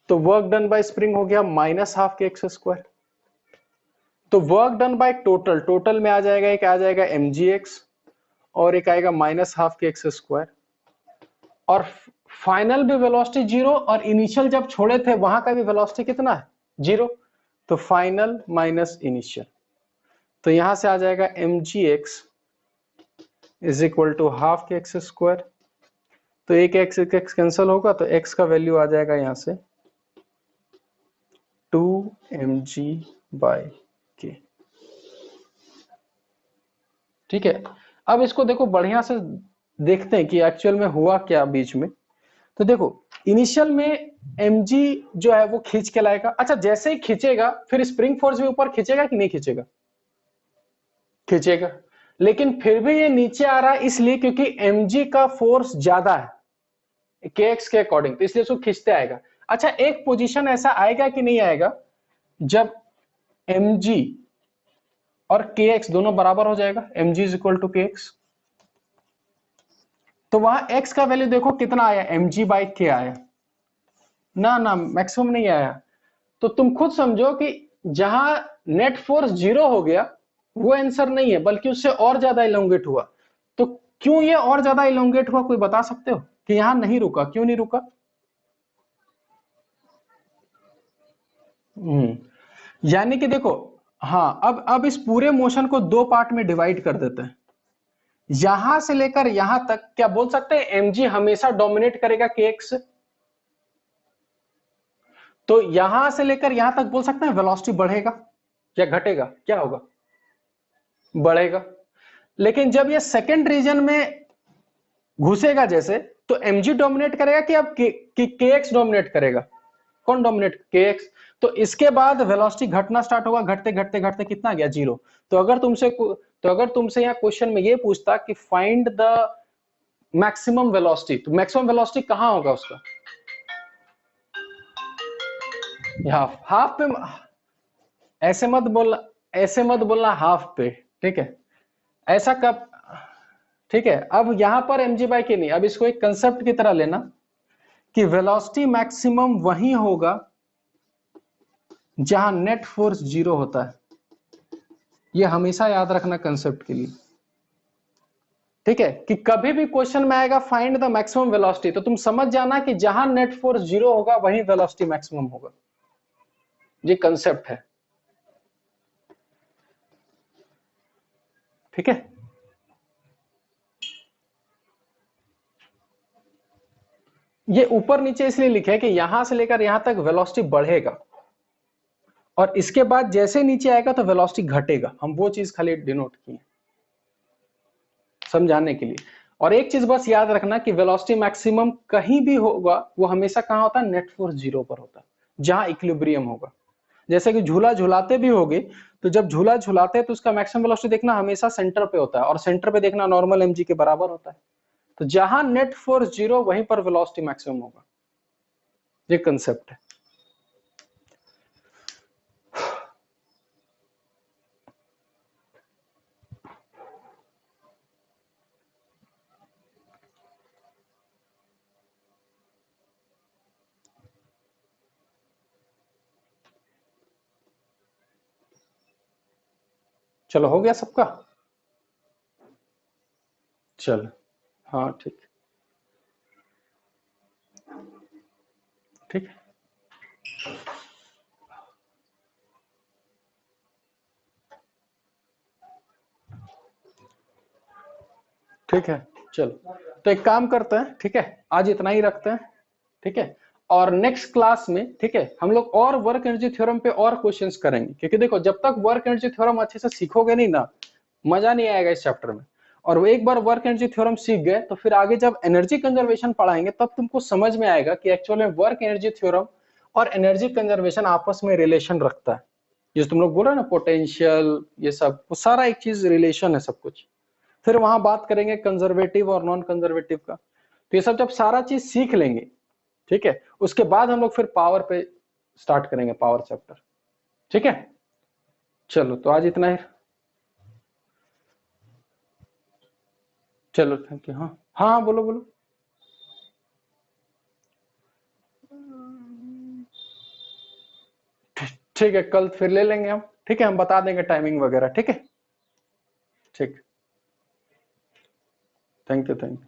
तो वर्क डन बाय स्प्रिंग हो गया माइनस हाफ के एक्स स्क्वायर। तो work done by total, total में आ जाएगा, एक आ जाएगा mgx और एक आएगा माइनस हाफ के एक्स स्क्वायर। और फाइनल भी वेलोसिटी 0 और इनिशियल जब छोड़े थे वहां का भी वेलोसिटी कितना है, 0। तो फाइनल माइनस इनिशियल, तो यहां से आ जाएगा mgx is equal to half के एक्स स्क्वायर। तो एक एक्स कैंसिल होगा, तो x का वैल्यू आ जाएगा यहां से 2mg/k। ठीक है, अब इसको देखो बढ़िया से देखते हैं कि एक्चुअल में हुआ क्या बीच में। तो देखो इनिशियल में mg जो है वो खींच के लाएगा। अच्छा, जैसे ही खींचेगा फिर स्प्रिंग फोर्स भी ऊपर खींचेगा कि नहीं खींचेगा? खींचेगा। लेकिन फिर भी ये नीचे आ रहा है इसलिए क्योंकि mg का फोर्स ज्यादा है kx के अकॉर्डिंग, तो इसलिए उसको खींचते आएगा। अच्छा, एक पोजीशन ऐसा आएगा कि नहीं आएगा जब mg और kx दोनों बराबर हो जाएगा, mg is equal to kx, तो वहां x का वैल्यू देखो कितना आया, mg बाई k आया ना, ना मैक्सिमम नहीं आया। तो तुम खुद समझो कि जहां नेट फोर्स 0 हो गया वो आंसर नहीं है, बल्कि उससे और ज्यादा इलोंगेट हुआ। तो क्यों ये और ज्यादा इलोंगेट हुआ, कोई बता सकते हो कि यहां नहीं रुका, क्यों नहीं रुका? यानी कि देखो, हाँ, अब इस पूरे मोशन को दो पार्ट में डिवाइड कर देते हैं। यहां से लेकर यहां तक क्या बोल सकते हैं एमजी हमेशा डोमिनेट करेगा केएक्स से? तो यहां से लेकर यहां तक बोल सकते हैं वेलोसिटी बढ़ेगा या घटेगा, क्या होगा? बढ़ेगा। लेकिन जब ये सेकेंड रीजन में घुसेगा जैसे, तो mg डोमिनेट करेगा कि अब kx डोमिनेट करेगा? कौन डोमिनेट? kx। तो इसके बाद वेलोसिटी घटना स्टार्ट होगा, घटते घटते घटते कितना गया, 0। तो अगर तुमसे यहाँ क्वेश्चन में ये पूछता कि फाइंड द मैक्सिमम वेलोसिटी, तो मैक्सिमम वेलोसिटी कहां होगा उसका? हाफ, हाफ पे। ऐसे मत बोलना, ऐसे मत बोलना हाफ पे, ठीक है? ऐसा कब? ठीक है, अब यहां पर mg बाई के नहीं, अब इसको एक कंसेप्ट की तरह लेना कि वेलोसिटी मैक्सिमम वही होगा जहां नेट फोर्स 0 होता है। ये हमेशा याद रखना कंसेप्ट के लिए, ठीक है? कि कभी भी क्वेश्चन में आएगा फाइंड द मैक्सिमम वेलोसिटी, तो तुम समझ जाना कि जहां नेट फोर्स 0 होगा वहीं वेलोसिटी मैक्सिमम होगा। ये कंसेप्ट है, ठीक है? ये ऊपर नीचे इसलिए लिखे कि यहां से लेकर यहां तक वेलोसिटी बढ़ेगा और इसके बाद जैसे नीचे आएगा तो वेलोसिटी घटेगा। हम वो चीज खाली डिनोट किए समझाने के लिए। और एक चीज बस याद रखना कि वेलोसिटी मैक्सिमम कहीं भी होगा वो हमेशा कहां होता है? नेट फोर्स 0 पर होता है, जहां इक्विलिब्रियम होगा। जैसे कि झूला झुलाते भी होगे, तो जब झूला झुलाते हैं तो उसका मैक्सिमम वेलोसिटी देखना हमेशा सेंटर पे होता है, और सेंटर पे देखना नॉर्मल mg के बराबर होता है। तो जहां नेट फोर्स 0 वहीं पर वेलोसिटी मैक्सिमम होगा। ये कंसेप्ट है। चलो, हो गया सबका? चलो, हाँ ठीक, ठीक है, ठीक है। चलो, तो एक काम करते हैं, ठीक है, आज इतना ही रखते हैं, ठीक है? और नेक्स्ट क्लास में, ठीक है, हम लोग और वर्क एनर्जी थ्योरम पे और क्वेश्चंस करेंगे, क्योंकि देखो जब तक वर्क एनर्जी थ्योरम अच्छे से सीखोगे नहीं ना, मजा नहीं आएगा इस चैप्टर में। और वो एक बार वर्क एनर्जी थ्योरम सीख गए तो फिर आगे जब एनर्जी कंजर्वेशन पढ़ाएंगे तब तुमको समझ में आएगा कि एक्चुअल में वर्क एनर्जी थ्योरम और एनर्जी कंजर्वेशन आपस में रिलेशन रखता है। जो तुम लोग बोल रहे हो ना, पोटेंशियल, ये सब, वो सारा एक चीज रिलेशन है सब कुछ। फिर वहां बात करेंगे कंजर्वेटिव और नॉन कंजर्वेटिव का। तो ये सब जब सारा चीज सीख लेंगे, ठीक है, उसके बाद हम लोग फिर पावर पे स्टार्ट करेंगे, पावर चैप्टर, ठीक है? चलो, तो आज इतना ही। चलो, थैंक यू। हाँ, हाँ, बोलो बोलो। ठीक है, कल फिर ले लेंगे हम, ठीक है, हम बता देंगे टाइमिंग वगैरह, ठीक है? ठीक, थैंक यू, थैंक यू।